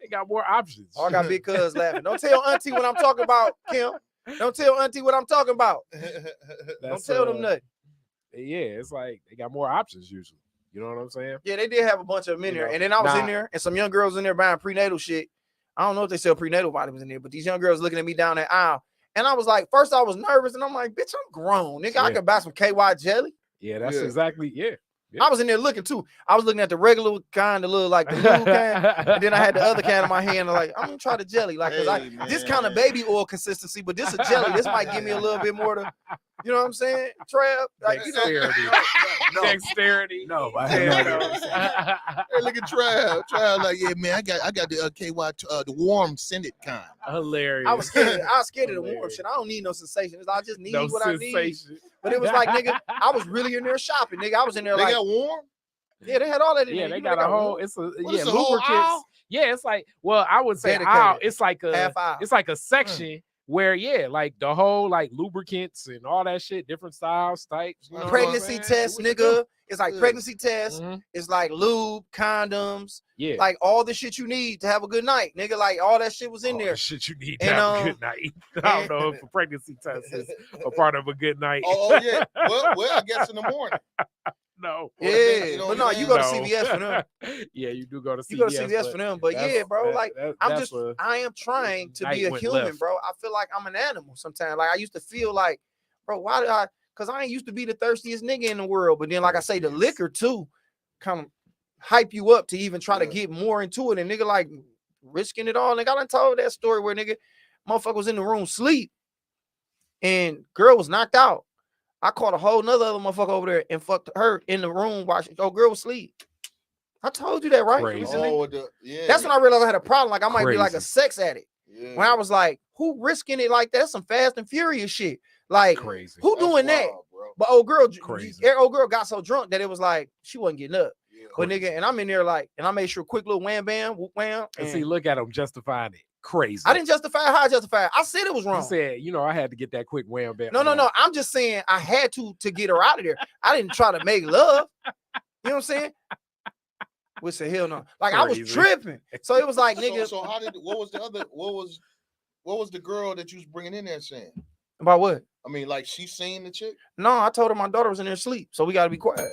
They got more options. Oh, I got big cuz laughing. Don't tell auntie what I'm talking about, Kim. Don't tell auntie what I'm talking about. Don't tell them nothing. Yeah, it's like they got more options usually. You know what I'm saying? Yeah, they did have a bunch of them in there. And then I was in there and some young girls in there buying prenatal shit. I don't know if they sell prenatal vitamins in there, but these young girls looking at me down that aisle. And I was like, first I was nervous and I'm like, bitch, I'm grown. Nigga, I could buy some KY jelly. Yeah, that's exactly, yeah. I was in there looking too. I was looking at the regular kind, the little like the blue kind, and then I had the other kind in my hand. Like, I'm gonna try the jelly, like, cause this kind of baby oil consistency, but this a jelly. This might give me a little bit more to, you know what I'm saying? Trav, like, dexterity. Dexterity. No, hey, look at Trav, like, yeah, man, I got the KY, the warm scented kind. Hilarious. I was scared of the warm shit. I don't need no sensation. I just need what I need. But it was like, nigga, I was really in there shopping, nigga. I was in there like. Got warm? Yeah, they had all that in Yeah, there. they You know, got a whole. It's a What is the whole lubricants. aisle? Yeah, it's like I would say Dedicated. aisle. It's like half aisle. it's like a section where like the whole like lubricants and all that shit, different styles, types. You know pregnancy what I'm saying? test, Do what you nigga. do. It's like pregnancy test. Mhm. It's like lube, condoms, Yeah, like all the shit you need to have a good night, nigga. Like all that shit was in all there. the shit you need to And, have a good night. I don't know if a pregnancy test is a part of a good night. Oh yeah. Well, I guess in the morning. No. Yeah, but no, you go to CVS for them. Yeah, you do go to CVS. You go to CVS for them. But yeah, bro, like I am trying to be a human, left. bro. I feel like I'm an animal sometimes. Like I used to feel like, bro, why did I? Because I ain't used to be the thirstiest nigga in the world. But then, like I say, the liquor too kind of hype you up to even try to get more into it. And nigga, like risking it all. Nigga, I done told that story where nigga, motherfucker was in the room sleep and girl was knocked out. I caught a whole nother other motherfucker over there and fucked her in the room while girl was asleep. I told you that, right? That's when I realized I had a problem. Like I might be like a sex addict. Yeah. When I was like, who risking it like that? That's some Fast and Furious shit. Like, crazy. Who doing that? Bro. But old girl got so drunk that it was like she wasn't getting up. Yeah, but nigga, and I'm in there like, and I made sure quick little wham bam, whoop wham. And see, look at him justifying it. Crazy. I didn't justify how I justified. I said it was wrong. You said, I had to get that quick wham bam. No. I'm just saying I had to get her out of there. I didn't try to make love. You know what I'm saying? We said hell no. Like crazy. I was tripping. So it was like nigga. So how did what was the girl that you was bringing in there saying? About what? I mean, like she seen the chick? No, I told her my daughter was in there asleep, so we got to be quiet.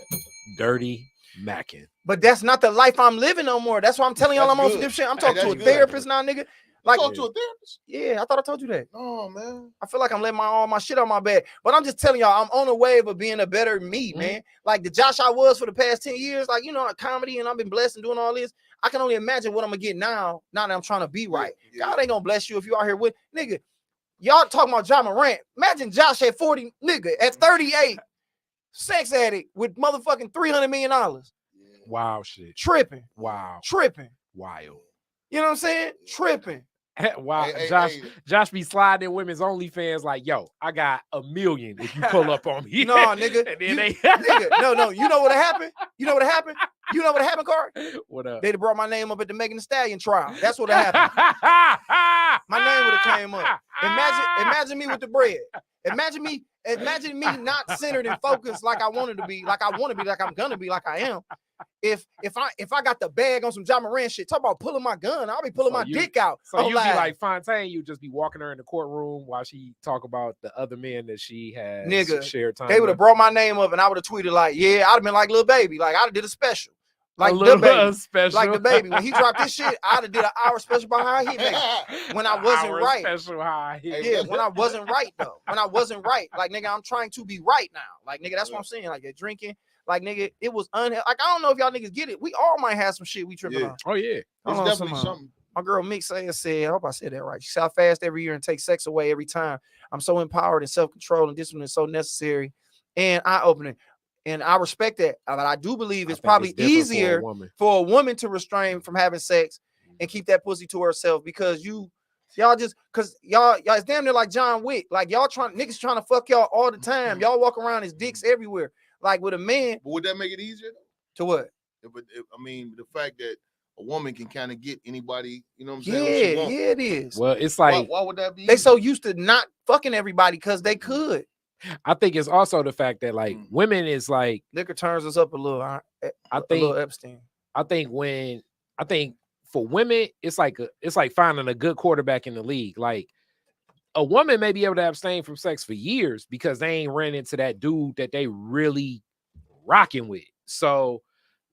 Dirty Mackin. But that's not the life I'm living no more. That's why I'm telling y'all I'm on some shit. I'm talking to a therapist now, nigga. Like, talk to a therapist? Yeah, I thought I told you that. Oh man, I feel like I'm letting all my shit on my bed. But I'm just telling y'all, I'm on the wave of being a better me, man. Like the Josh I was for the past 10 years, like comedy, and I've been blessed and doing all this. I can only imagine what I'm gonna get now that I'm trying to be right. God ain't gonna bless you if you out here with nigga. Y'all talking about John Morant. Imagine Josh at 40, nigga, at 38, sex addict with motherfucking $300 million. Wow, shit. Tripping. Wow. Tripping. Wild. You know what I'm saying? Tripping. Wow, Josh be sliding in women's OnlyFans like, yo, I got $1 million if you pull up on me. No, nigga. And then nigga, no. You know what happened? You know what happened, Carl? What up? They'd have brought my name up at the Megan Thee Stallion trial. That's what happened. My name would have came up. Imagine me with the bread. Imagine me not centered and focused like I wanted to be, like I want to be, like I'm gonna be, like I am. If I got the bag on some John Morant shit, talk about pulling my gun, I'll be pulling my dick out. So you be like Fontaine, you just be walking her in the courtroom while she talk about the other men that she has shared time. They would have brought my name up and I would have tweeted like, yeah, I'd have been like Lil Baby, like I'd have did a special. Like the baby, special. Like the baby. When he dropped this shit, I'd have did an hour special about how he made it. When I wasn't right. Special how he when I wasn't right though. When I wasn't right. Like nigga, I'm trying to be right now. Like nigga, that's what I'm saying. Like they're drinking. Like nigga, it was like I don't know if y'all niggas get it. We all might have some shit we tripping on. Oh yeah, it's definitely something. My girl Mix said, I hope I said that right. She said I fast every year and take sex away every time. I'm so empowered and self-control and discipline is so necessary and eye-opening. And I respect that. But I do believe it's probably easier for a woman to restrain from having sex and keep that pussy to herself because y'all it's damn near like John Wick. Like niggas trying to fuck y'all all the time. Y'all walk around as dicks everywhere. Like with a man. But would that make it easier? To what? I mean, the fact that a woman can kind of get anybody, you know what I'm saying? Yeah, it is. Well, it's like why would that be? They so used to not fucking everybody because they could. I think it's also the fact that like women is like liquor turns us up a little. I think a little Epstein. I think for women, it's like finding a good quarterback in the league. Like a woman may be able to abstain from sex for years because they ain't ran into that dude that they really rocking with. So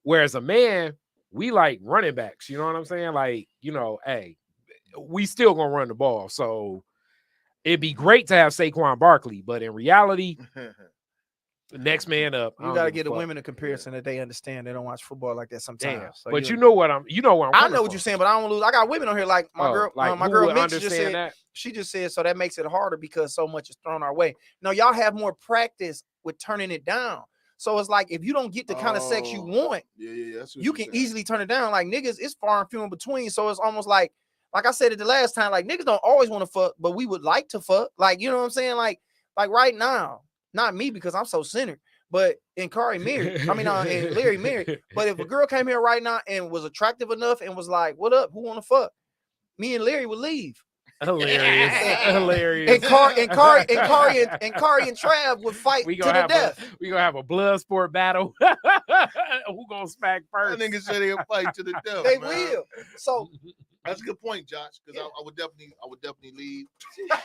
whereas a man, we like running backs, you know what I'm saying? Like, hey, we still gonna run the ball. So it'd be great to have Saquon Barkley, but in reality, the next man up. You gotta get the women a comparison that they understand. They don't watch football like that sometimes. Damn. So but you know where I'm. I know what you're saying, but I don't lose. I got women on here like my girl. My girl Mitch just said that. She just said so that makes it harder because so much is thrown our way. No, y'all have more practice with turning it down. So it's like if you don't get the kind of sex you want, you can easily turn it down. Like niggas, it's far and few in between. So it's almost like I said it the last time, like niggas don't always want to fuck, but we would like to fuck. Like, you know what I'm saying? Like right now, not me because I'm so centered, But and Kari married. I mean, and Larry married. But if a girl came here right now and was attractive enough and was like, "What up? Who want to fuck?" Me and Larry would leave. Hilarious. And Kari and Trav would fight to the death. We gonna have a blood sport battle. Who gonna smack first? That nigga said they'll fight to the death. They man. will. So that's a good point, Josh. Because I would definitely leave.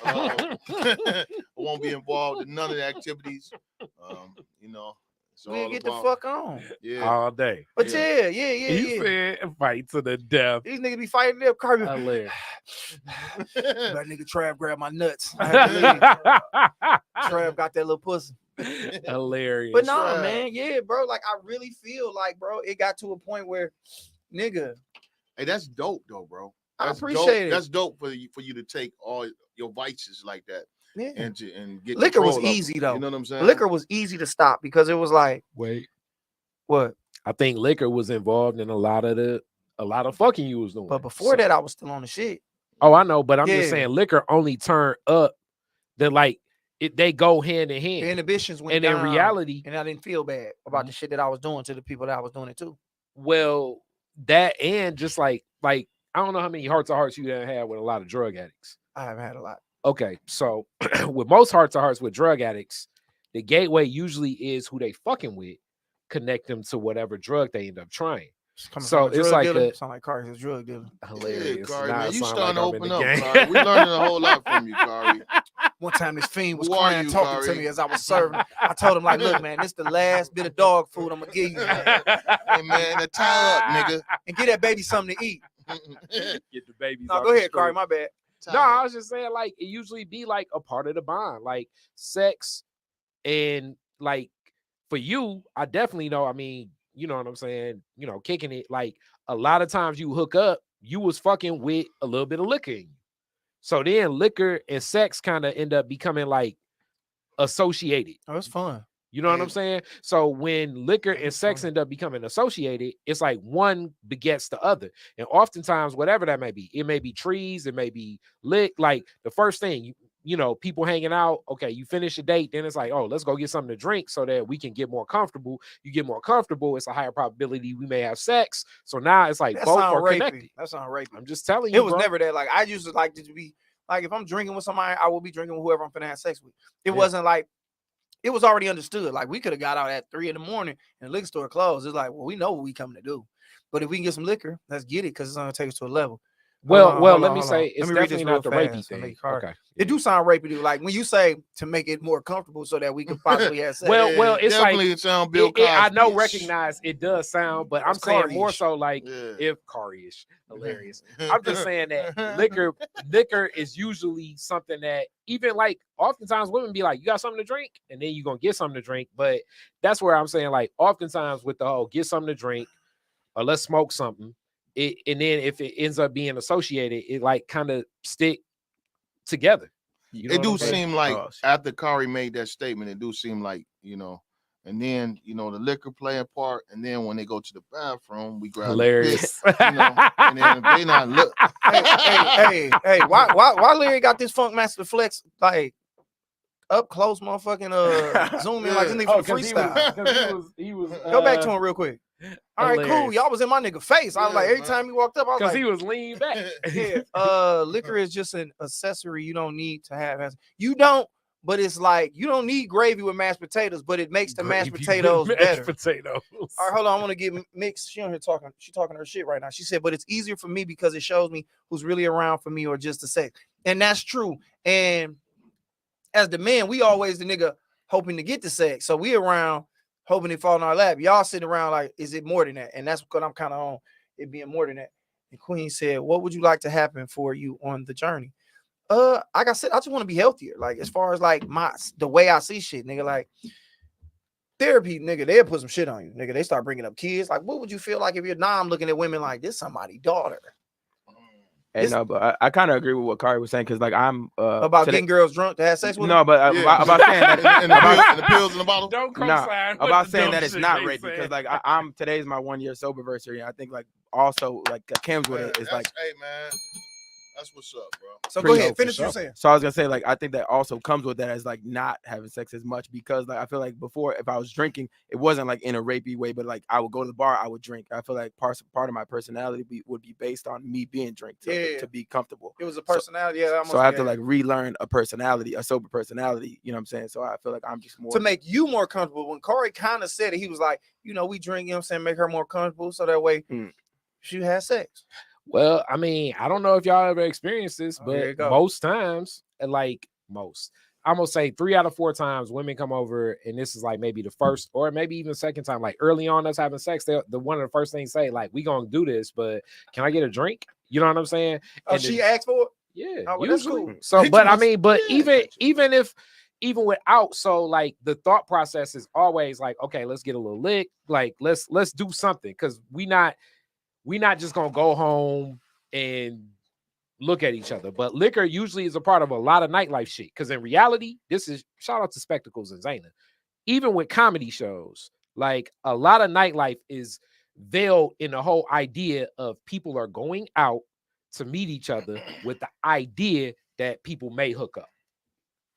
I won't be involved in none of the activities. You know. We'll get the fuck on. Yeah. All day. But yeah. He said fight to the death. These niggas be fighting them. Kirby. Hilarious. That nigga Trav grabbed my nuts. Trav got that little pussy. Hilarious. But no, man. Yeah, bro. Like, I really feel like, bro, it got to a point where, nigga. Hey, that's dope, though, bro. I appreciate it. That's dope for you to take all your vices like that. Yeah. And get liquor was easy though. You know what I'm saying? Liquor was easy to stop because it was like, wait, what? I think liquor was involved in a lot of fucking you was doing. But before that, I was still on the shit. Oh, I know, but I'm just saying liquor only turned up they go hand in hand. The inhibitions went down, in reality, and I didn't feel bad about the shit that I was doing to the people that I was doing it to. Well, that and just like I don't know how many hearts to hearts you done had with a lot of drug addicts. I haven't had a lot. Okay, so with most heart to hearts with drug addicts, the gateway usually is who they fucking with, connect them to whatever drug they end up trying. So it's like sound like Kari's a drug dealer. Hilarious. Yeah, Kari, man, you starting to open up, Kari. We learning a whole lot from you, Kari. One time this fiend was crying, talking to me as I was serving. I told him, like, look, man, this the last bit of dog food I'm gonna give you. Hey, man, the tie up, nigga. And get that baby something to eat. Get the babies. No, go ahead, Kari, my bad. No, I was just saying, like, it usually be like a part of the bond, like sex, and like for you, I definitely know. I mean, you know what I'm saying? You know, kicking it. Like a lot of times you hook up, you was fucking with a little bit of liquor in you. So then liquor and sex kind of end up becoming like associated. Oh, it's fun. You know what I'm saying? So when liquor and sex end up becoming associated, it's like one begets the other. And oftentimes, whatever that may be, it may be trees, it may be lit. Like the first thing, you know, people hanging out. Okay, you finish a date, then it's like, oh, let's go get something to drink so that we can get more comfortable. You get more comfortable, it's a higher probability we may have sex. So now it's like both are connected. That sounds rapey. I'm just telling you, it was never that. Like I used to like to be like if I'm drinking with somebody, I will be drinking with whoever I'm finna have sex with. It wasn't like. It was already understood. Like we could have got out at 3 a.m. and the liquor store closed. It's like, well, we know what we coming to do. But if we can get some liquor, let's get it because it's gonna take us to a level. Well, let me say it's definitely not the rapey thing. Okay. It do sound rapey, dude. Like when you say to make it more comfortable so that we can possibly have sex. Well, it's definitely like sound Bill Cosby. I know, recognize it does sound, but I'm saying more so like if Kari-ish, hilarious. I'm just saying that liquor is usually something that even like oftentimes women be like, you got something to drink, and then you're gonna get something to drink. But that's where I'm saying like oftentimes with the whole get something to drink or let's smoke something. And then if it ends up being associated, it like kind of stick together. You know it do seem like after Kari made that statement, it do seem like, you know, and then, you know, the liquor play a part. And then when they go to the bathroom, we grab hilarious. Pick, you know, and then they not look. hey, why Larry got this Funk Master Flex like up close, motherfucking zoom in like this nigga freestyle. He was go back to him real quick. All right, cool. Y'all was in my nigga face. I was like, every time he walked up, I was like, because he was leaning back. Liquor is just an accessory you don't need to have. You don't, but it's like you don't need gravy with mashed potatoes, but it makes the mashed potatoes better. Potatoes. All right, hold on. I want to get Mix. She on here talking. She talking her shit right now. She said, but it's easier for me because it shows me who's really around for me or just the sex, and that's true. And as the man, we always the nigga hoping to get the sex, so we around. Hoping it fall in our lap. Y'all sitting around like, is it more than that? And that's what I'm kind of on, it being more than that. And Queen said, what would you like to happen for you on the journey? Like I said, I just want to be healthier. Like as far as like the way I see shit, nigga, like therapy, nigga, they'll put some shit on you. Nigga, they start bringing up kids. Like, what would you feel like if your mom looking at women like this somebody's daughter? And no, but I kind of agree with what Kari was saying because, like, I'm about getting girls drunk to have sex with. No, but about saying that and the pills in the bottle. Don't co-sign. About saying that it's not rapey because, like, I'm today's my 1 year sober anniversary. And I think, like, also like comes with it is like, hey man, That's what's up, bro. So go ahead, finish what you're saying. So I was gonna say, like, I think that also comes with that as like not having sex as much, because like I feel like before, if I was drinking, it wasn't like in a rapey way, but like I would go to the bar, I would drink. I feel like part of my personality would be based on me being drunk to be comfortable. It was a personality. So I have to like relearn a personality, a sober personality. You know what I'm saying? So I feel like I'm just more to make you more comfortable. When Corey kind of said it, he was like, we drink, you know what I'm saying, make her more comfortable, so that way she has sex. Well, I mean, I don't know if y'all ever experienced this, but most times, I'm gonna say 3 out of 4 times women come over, and this is like maybe the first or maybe even second time, like early on us having sex, the one of the first things say, like, we gonna do this, but can I get a drink? You know what I'm saying? Oh, and she asked for it? Yeah, well, usually. Cool. So, but I mean, but even without, so like the thought process is always like, okay, let's get a little lick, like let's do something, because we not just gonna go home and look at each other. But liquor usually is a part of a lot of nightlife shit, because in reality, this is shout out to Spectacles and Zayna. Even with comedy shows, like a lot of nightlife is veiled in the whole idea of people are going out to meet each other with the idea that people may hook up.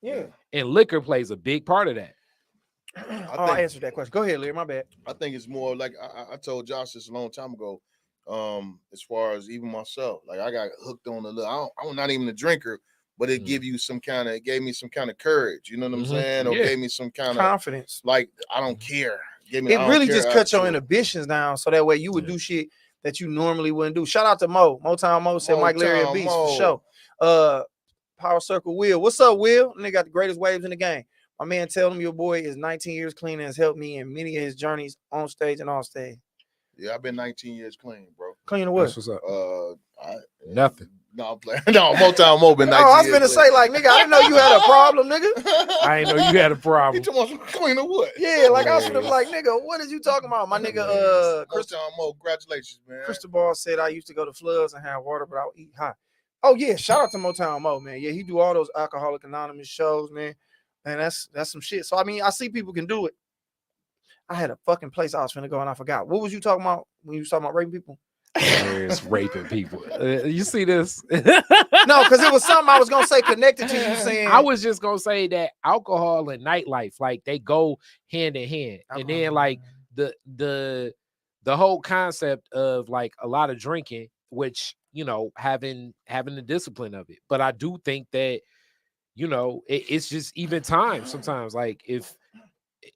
Yeah. And liquor plays a big part of that. I answered that question. Go ahead, Lear. My bad. I think it's more like I told Josh this a long time ago. As far as even myself, like I got hooked on I'm not even a drinker, but it gave me some kind of courage. You know what I'm saying? Or gave me some kind of confidence. Like I don't care. It really just cut your inhibitions down, so that way you would do shit that you normally wouldn't do. Shout out to Mo. Motown Mo said Mike Larry and Beats for sure. Power Circle Will. What's up, Will? And they got the greatest waves in the game. My man tell him your boy is 19 years clean and has helped me in many of his journeys on stage and off stage. Yeah, I've been 19 years clean, bro. Clean of what? That's what's up. Nothing. No, I'm playing. No, Motown Mo been 19 years. I was finna say, like, nigga, I didn't know you had a problem, nigga. I didn't know you had a problem. You talking about clean of what? Yeah, like I was finna be like, nigga, what is you talking about? My nigga, Motown Mo, congratulations, man. Cristobal said I used to go to floods and have water, but I would eat hot. Oh yeah, shout out to Motown Mo, man. Yeah, he do all those Alcoholic Anonymous shows, man. And that's some shit. So I mean, I see people can do it. I had a fucking place I was finna go and I forgot. What was you talking about when you was talking about raping people? It's raping people. You see this? No, because it was something I was gonna say connected to you saying. I was just gonna say that alcohol and nightlife, like they go hand in hand. And then like the whole concept of like a lot of drinking, which having the discipline of it. But I do think that it's just even time sometimes. Like if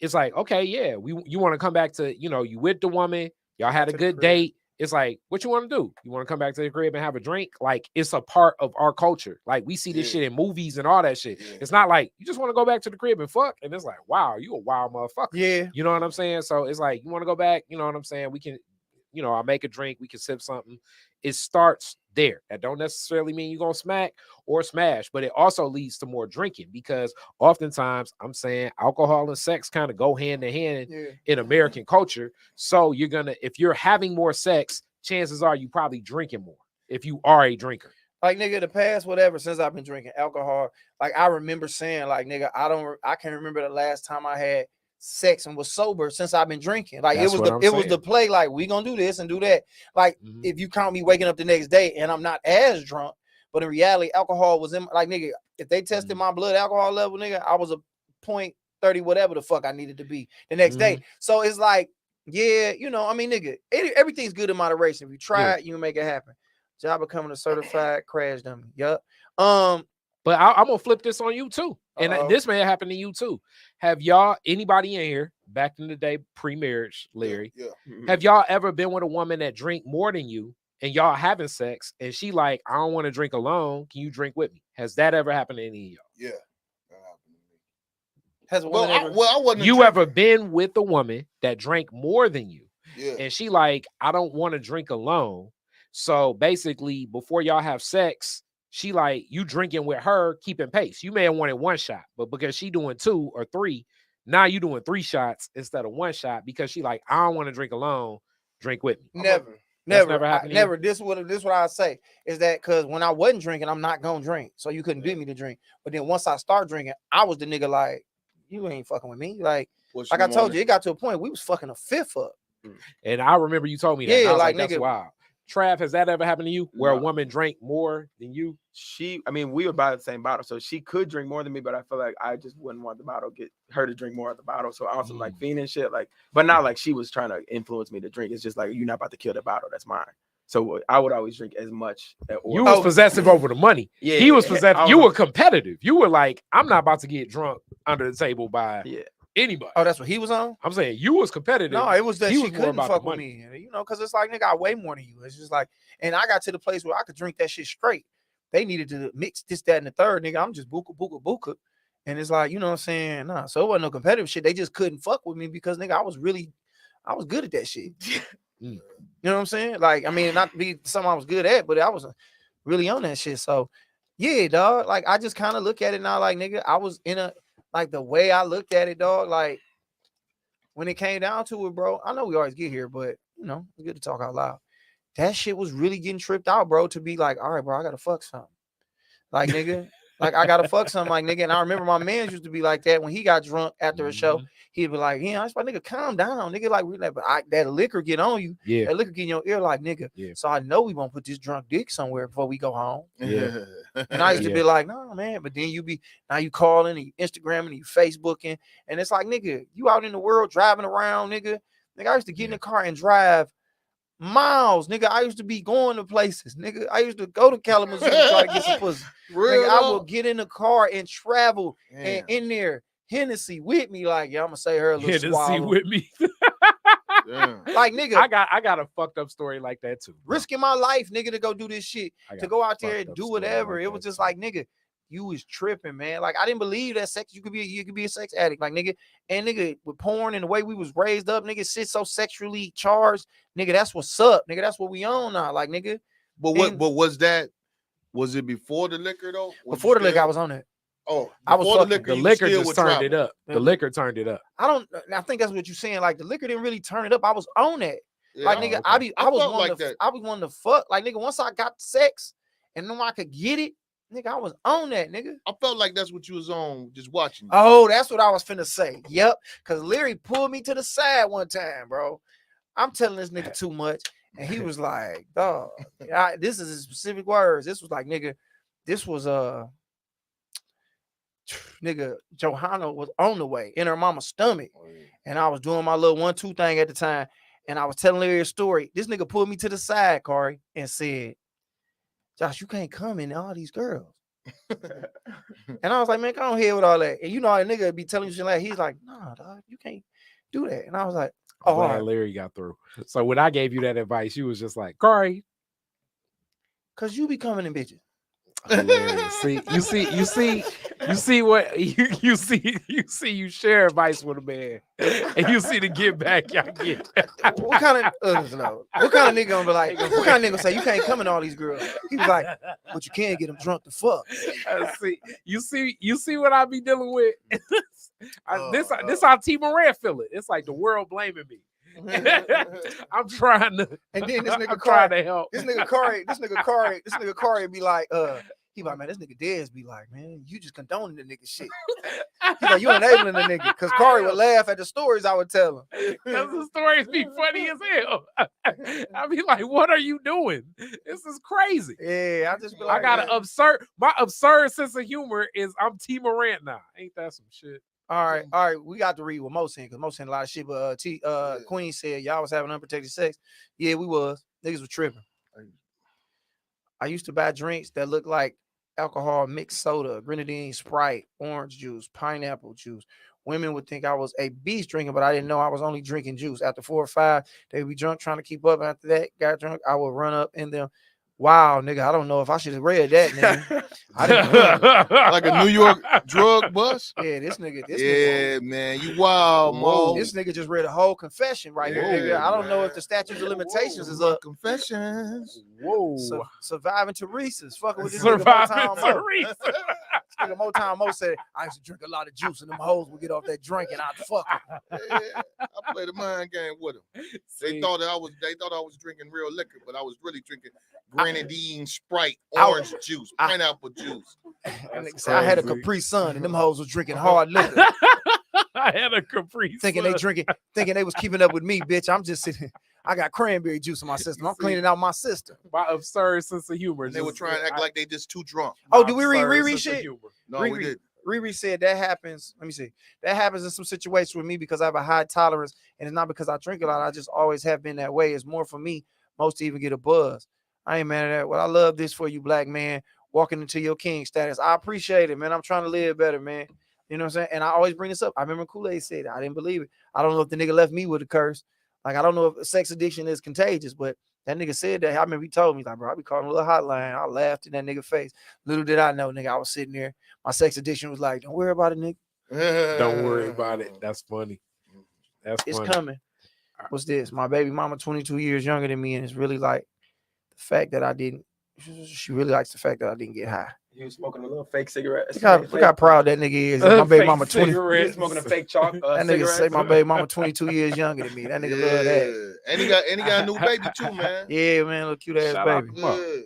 it's like, okay, yeah, you want to come back to, you with the woman, y'all had a good date. It's like, what you want to do? You want to come back to the crib and have a drink? Like, it's a part of our culture. Like, we see this shit in movies and all that shit. Yeah. It's not like you just want to go back to the crib and fuck. And it's like, wow, you a wild motherfucker. Yeah. You know what I'm saying? So it's like, you want to go back? You know what I'm saying? We can, I'll make a drink. We can sip something. It starts there. That don't necessarily mean you're going to smack or smash, but it also leads to more drinking, because oftentimes I'm saying alcohol and sex kind of go hand in hand in American culture. So if you're having more sex, chances are you probably drinking more if you are a drinker. Like, nigga, the past whatever, since I've been drinking alcohol, like I remember saying, like, nigga, I can't remember the last time I had sex and was sober since I've been drinking. Like, it was the play, like, we gonna do this and do that. Like, if you count me waking up the next day and I'm not as drunk, but in reality, alcohol was in, like, nigga, if they tested my blood alcohol level, nigga, I was a 0.30 whatever the fuck I needed to be the next day. So it's like, yeah, I mean, nigga, everything's good in moderation. If you try it, you can make it happen. Job becoming a certified crash dummy. Yup. But I'm gonna flip this on you too. And this may happen to you too. Have y'all, anybody in here back in the day, pre-marriage, Larry, have y'all ever been with a woman that drink more than you and y'all having sex and she like, I don't want to drink alone. Can you drink with me? Has that ever happened to any of y'all? Yeah. That happened to me. Has a woman I wasn't you ever been with a woman that drank more than you? Yeah. And she like, I don't want to drink alone. So basically, before y'all have sex, she like, you drinking with her, keeping pace. You may have wanted one shot, but because she doing 2 or 3, now you doing 3 shots instead of 1 shot, because she like, I don't want to drink alone, drink with me. Never happened. Never. This what I say is that because when I wasn't drinking, I'm not gonna drink. So you couldn't get me to drink. But then once I start drinking, I was the nigga like, you ain't fucking with me. Like I told you, it got to a point we was fucking a fifth up. And I remember you told me that. Yeah, I was like that's nigga, wild. Trav, has that ever happened to you where a No. woman drank more than you? We would buy the same bottle, so she could drink more than me, but I feel like I just wouldn't want the bottle, get her to drink more of the bottle. So I also like fiending shit, like, but not like she was trying to influence me to drink. It's just like, you're not about to kill the bottle, that's mine. So I would always drink as much. You was possessive over the money. Yeah, he was possessive. You were competitive. You were like, I'm not about to get drunk under the table by anybody. Oh, that's what he was on? I'm saying you was competitive. No, it was that he she couldn't fuck with me. You know, because it's like, nigga, I weigh more than you. It's just like, and I got to the place where I could drink that shit straight. They needed to mix this, that, and the third. Nigga, I'm just buka. And it's like, you know what I'm saying? Nah, so it wasn't no competitive shit. They just couldn't fuck with me because, nigga, I was good at that shit. You know what I'm saying? Like, I mean, not to be something I was good at, but I was really on that shit. So, yeah, dog. Like, I just kind of look at it now, like, nigga, I was in like, the way I looked at it, dog, like, when it came down to it, bro, I know we always get here, but, you know, it's good to talk out loud. That shit was really getting tripped out, bro, to be like, all right, bro, I got to fuck something. Like, nigga, like, I got to fuck something, like, nigga. And I remember my man used to be like that when he got drunk after a show. He'd be like, yeah, I was like, nigga, calm down, nigga. Like, we like, but that liquor get on you. Yeah. That liquor get in your ear, like, nigga. Yeah. So I know we won't put this drunk dick somewhere before we go home. Yeah. And I used to be like, no, man. But then now you calling and you Instagramming and you Facebooking. And it's like, nigga, you out in the world driving around, nigga. Nigga, I used to get in the car and drive miles, nigga. I used to be going to places, nigga. I used to go to Kalamazoo to try to get some pussy. Nigga, I will get in the car and travel and in there. Hennessy with me, like, yeah, I'm gonna say her a little Hennessy swallow. with me. Like, nigga, I got a fucked up story like that too. Bro. Risking my life, nigga, to go do this shit, to go out there and do whatever. It was just like, nigga, you was tripping, man. Like, I didn't believe that sex, you could be a sex addict, like, nigga. And nigga, with porn and the way we was raised up, nigga, shit so sexually charged, nigga. That's what's up, nigga. That's what we on now, like, nigga. But was it before the liquor though? Before the liquor, I was on it. Oh, I was fucking, the liquor just turned it up. The liquor turned it up. I think that's what you're saying. Like, the liquor didn't really turn it up. I was on it. Yeah, like, nigga, I was wanting to fuck. Like, nigga, once I got sex and then I could get it, nigga, I was on that, nigga. I felt like that's what you was on, just watching. Oh, that's what I was finna say. Yep. Cause Leary pulled me to the side one time, bro. I'm telling this nigga too much. And he was like, dog, this is his specific words. This was like, nigga, this was nigga, Johanna was on the way in her mama's stomach. And I was doing my little 1-2 thing at the time. And I was telling Larry a story. This nigga pulled me to the side, Corey, and said, Josh, you can't come in all these girls. And I was like, man, go on here with all that. And you know how a nigga be telling you shit like, he's like, nah, dog, you can't do that. And I was like, oh, glad Larry got through. So when I gave you that advice, you was just like, Corey, cause you be coming in bitches. See, you share advice with a man, and you see the get back y'all get. What kind of nigga gonna be like? What kind of nigga say you can't come in all these girls? He was like, but you can't get them drunk to fuck. You see what I be dealing with. This how T Morant feel it. It's like the world blaming me. I'm trying to, and then this nigga trying to help. This nigga Corey be like, he like, man, this nigga Dez be like, man, you just condoning the nigga shit. He's like, you enabling the nigga. Cause Corey would laugh at the stories I would tell him. Cause the stories be funny as hell. I be like, what are you doing? This is crazy. Yeah, I just be like, I got my absurd sense of humor is I'm T Morant now. Ain't that some shit? All right. We got to read what Mo saying because Mo saying a lot of shit. But Queen said y'all was having unprotected sex. Yeah, we was. Niggas was tripping. I used to buy drinks that looked like alcohol, mixed soda, grenadine, Sprite, orange juice, pineapple juice. Women would think I was a beast drinker, but I didn't know I was only drinking juice. After 4 or 5, they'd be drunk trying to keep up. After that, got drunk, I would run up in them. Wow, nigga, I don't know if I should have read that, nigga. I didn't like a New York drug bust. Yeah, this nigga. Yeah, man, you wild, Mo. This nigga just read a whole confession right here, nigga. I don't know if the statutes of limitations is up. Confessions. Whoa. Surviving Teresa's. Fucking with this Surviving nigga Teresa. Nigga Motown Mo said, I used to drink a lot of juice and them hoes would get off that drink and I'd fuck them. Yeah, I played a mind game with them. They thought I was drinking real liquor, but I was really drinking grenadine, Sprite, orange juice, pineapple juice. I had a Capri Sun and them hoes was drinking hard liquor. I had a Capri Sun. Thinking they was keeping up with me, bitch. I'm just sitting. I got cranberry juice in my system. I'm cleaning out my system. My absurd sense of humor. And they were trying to act like they just too drunk. Oh, did we read Riri shit? No, we didn't. Riri said that happens. Let me see. That happens in some situations with me because I have a high tolerance, and it's not because I drink a lot. I just always have been that way. It's more for me. Most even get a buzz. I ain't mad at that. Well, I love this for you, black man, walking into your king status. I appreciate it, man. I'm trying to live better, man. You know what I'm saying? And I always bring this up. I remember Kool-Aid said it. I didn't believe it. I don't know if the nigga left me with a curse. Like, I don't know if sex addiction is contagious, but that nigga said that. I remember he told me, like, bro, I be calling a little hotline. I laughed in that nigga face. Little did I know, nigga, I was sitting there. My sex addiction was like, don't worry about it, nigga. Don't worry about it. That's funny. It's coming. What's this? My baby mama 22 years younger than me, and it's really like the fact that I didn't. She really likes the fact that I didn't get high. He was smoking a little fake cigarette. Look how proud that nigga is. My baby mama 20. He's smoking a fake chalk. That nigga say my baby mama 22 years younger than me. That nigga love that. And he got a new baby too, man. Yeah, man, look cute ass baby.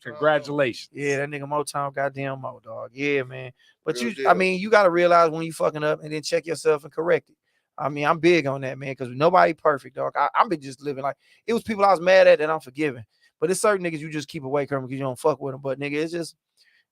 Congratulations. Yeah, that nigga Motown goddamn Mo, dog. Yeah, man. But I mean, you got to realize when you fucking up and then check yourself and correct it. I mean, I'm big on that, man, because nobody perfect, dog. I've been just living like it was people I was mad at that I'm forgiving. But it's certain niggas you just keep away from because you don't fuck with them. But nigga, it's just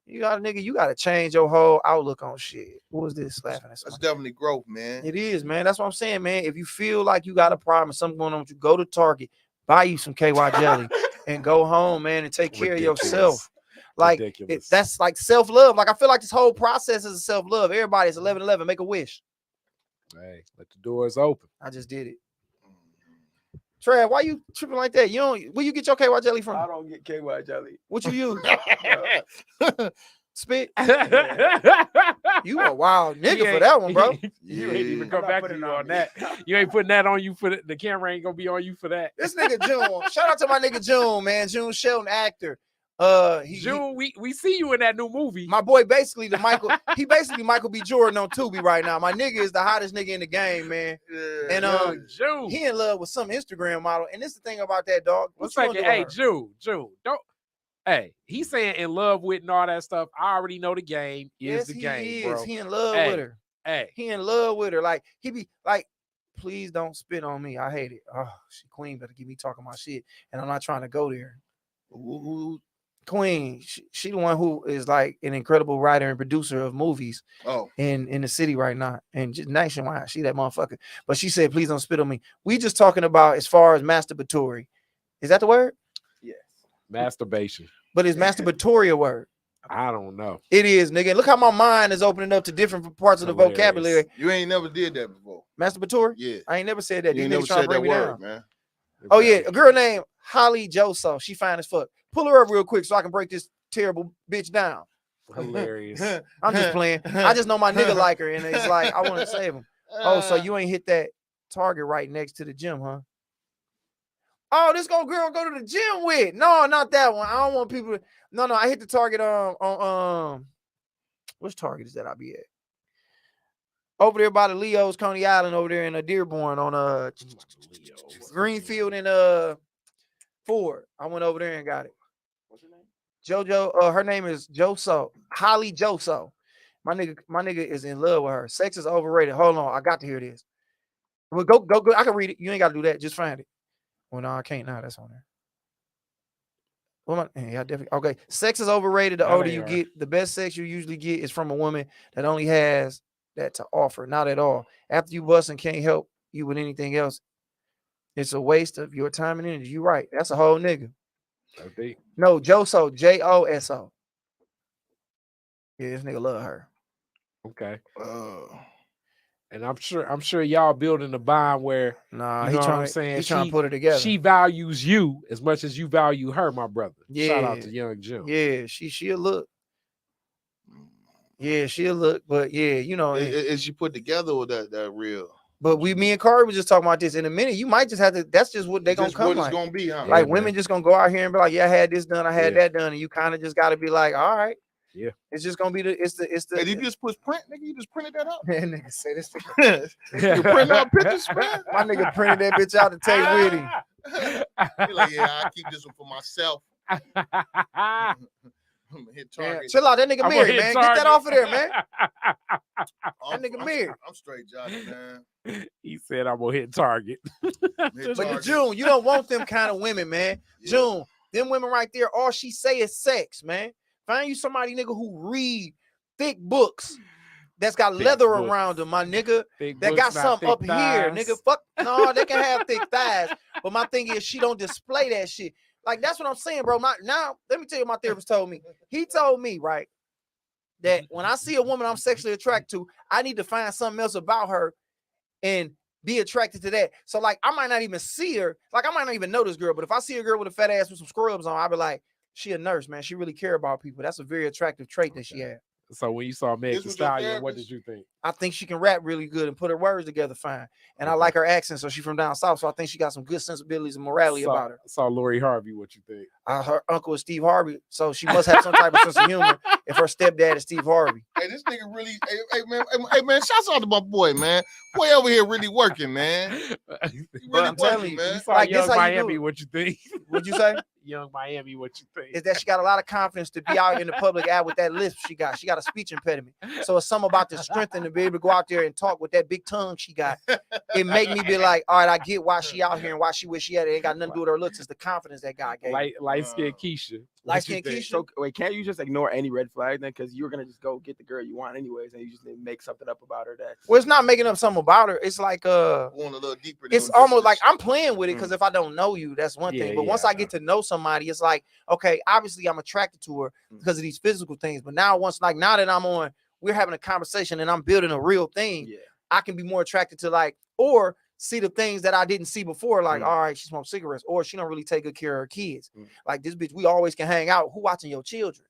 you got to change your whole outlook on shit. What was this laughing at? That's definitely growth, man. It is, man. That's what I'm saying, man. If you feel like you got a problem, something going on with you, go to Target, buy you some KY jelly, and go home, man, and take care of yourself. Like that's like self-love. Like I feel like this whole process is a self-love. Everybody's 11-11. Make a wish. Hey, let the doors open. I just did it. Trav, why you tripping like that? You don't. Where you get your KY jelly from? I don't get KY jelly. What you use? Spit. You a wild nigga for that one, bro. You ain't even come back to you on that. You ain't putting that on you for the camera. Ain't gonna be on you for that. This nigga June. Shout out to my nigga June, man. June Shelton, actor. June, we see you in that new movie. My boy basically he basically Michael B. Jordan on Tubi right now. My nigga is the hottest nigga in the game, man. And June, he in love with some Instagram model. And this is the thing about that, dog. Hey, June, don't. Hey, he's saying in love with and all that stuff. I already know the game is the game, bro. He in love with her. Hey, he in love with her. Like he be like, please don't spit on me. I hate it. Oh, she Queen better keep me talking my shit, and I'm not trying to go there. Queen, she the one who is like an incredible writer and producer of movies in the city right now and just nationwide. She that motherfucker. But she said, please don't spit on me. We just talking about as far as masturbatory. Is that the word? Yes. Masturbation. But is masturbatory a word? I don't know. It is, nigga. Look how my mind is opening up to different parts of the vocabulary. You ain't never did that before. Masturbatory? Yeah. I ain't never said that. You ain't never said that word, man. Oh, yeah. A girl named Holly Joso. She fine as fuck. Pull her up real quick so I can break this terrible bitch down. Hilarious. I'm just playing. I just know my nigga like her, and it's like, I want to save him. Oh, so you ain't hit that Target right next to the gym, huh? Oh, this girl go to the gym with. No, not that one. I don't want people to. No, I hit the Target on which Target is that I be at? Over there by the Leo's, Coney Island, over there in Dearborn on Greenfield and Ford. I went over there and got it. What's her name? JoJo. Her name is Joso. Holly Joso. My nigga is in love with her. Sex is overrated. Hold on, I got to hear this. Well, go. I can read it. You ain't got to do that. Just find it. Well, no, I can't now. That's on there. Well, yeah, definitely. Okay, sex is overrated. The older you get, the best sex you usually get is from a woman that only has that to offer. Not at all. After you bust and can't help you with anything else, it's a waste of your time and energy. You right. That's a whole nigga. No, Joso, Joso. Yeah, this nigga love her. Okay. And I'm sure y'all building a bond where he trying to put it together. She values you as much as you value her, my brother. Yeah. Shout out to Young Jim. Yeah, she'll look. Yeah, she'll look, but yeah, you know. Is she put together with that real? But me and Corey was just talking about this. In a minute, you might just have to. That's just what they're gonna come like. It's gonna be, huh? Like women just gonna go out here and be like, "Yeah, I had this done, I had that done," and you kind of just got to be like, "All right, yeah." It's just gonna be it's the. Hey, did you just push print, nigga? You just printed that out. Nigga say this. You print out pictures, man. My nigga printed that bitch out to take with him. You're like, yeah, I keep this one for myself. Hit Yeah, target. chill out. That nigga I'm married, gonna man. hit Get that target. off of there, man. I'm, nigga married. I'm straight, Johnny, man. He said I'm gonna hit target. Hit But target. June, you don't want them kind of women, man. Yeah. June, them women right there, all she say is sex, man. Find you somebody, nigga, who read thick books that's got Thick leather books. around them, my nigga. Thick That books, got not something thick up here, thighs. nigga. Fuck, no, they can have thick thighs. But my thing is, she don't display that shit. Like, that's what I'm saying, bro. Now, let me tell you what my therapist told me. He told me, right, that when I see a woman I'm sexually attracted to, I need to find something else about her and be attracted to that. So, like, I might not even see her. Like, I might not even know this girl. But if I see a girl with a fat ass with some scrubs on, I'll be like, she a nurse, man. She really care about people. That's a very attractive trait that she had. So when you saw Meg This Thee was your Stallion, what therapist? did you think? I think she can rap really good and put her words together fine. And I like her accent, so she's from down south. So I think she got some good sensibilities and morality about her. Saw Lori Harvey, what you think? Her uncle is Steve Harvey, so she must have some type of sense of humor if her stepdad is Steve Harvey. Hey, this nigga really. Hey, man. Shouts out to my boy, man. Boy over here really working, man. He really I'm telling you, man. You saw Like, this Young how you do Miami, it. what you think? What'd you say? Young Miami, what you think? Is that she got a lot of confidence to be out in the public eye with that lisp she got. She got a speech impediment. So it's something about the strength and to be able to go out there and talk with that big tongue she got. It make me be like, all right, I get why she out here and why she wish she had it. It ain't got nothing to do with her looks. It's the confidence that God gave. Light skinned Keisha. Light-skinned What you think? Keisha? So wait, can't you just ignore any red flag then? Because you're gonna just go get the girl you want anyways, and you just make something up about her. That Well, it's not making up something about her. It's like Going a little deeper. it's than almost just- like I'm playing with it because if I don't know you, that's one Yeah, thing. But yeah, once I get to know somebody, it's like, okay, obviously I'm attracted to her because of these physical things. But now now that I'm on, we're having a conversation and I'm building a real thing, yeah. I can be more attracted to like, or see the things that I didn't see before. Like, all right, she smokes cigarettes, or she don't really take good care of her kids. Like this bitch, we always can hang out. Who watching your children?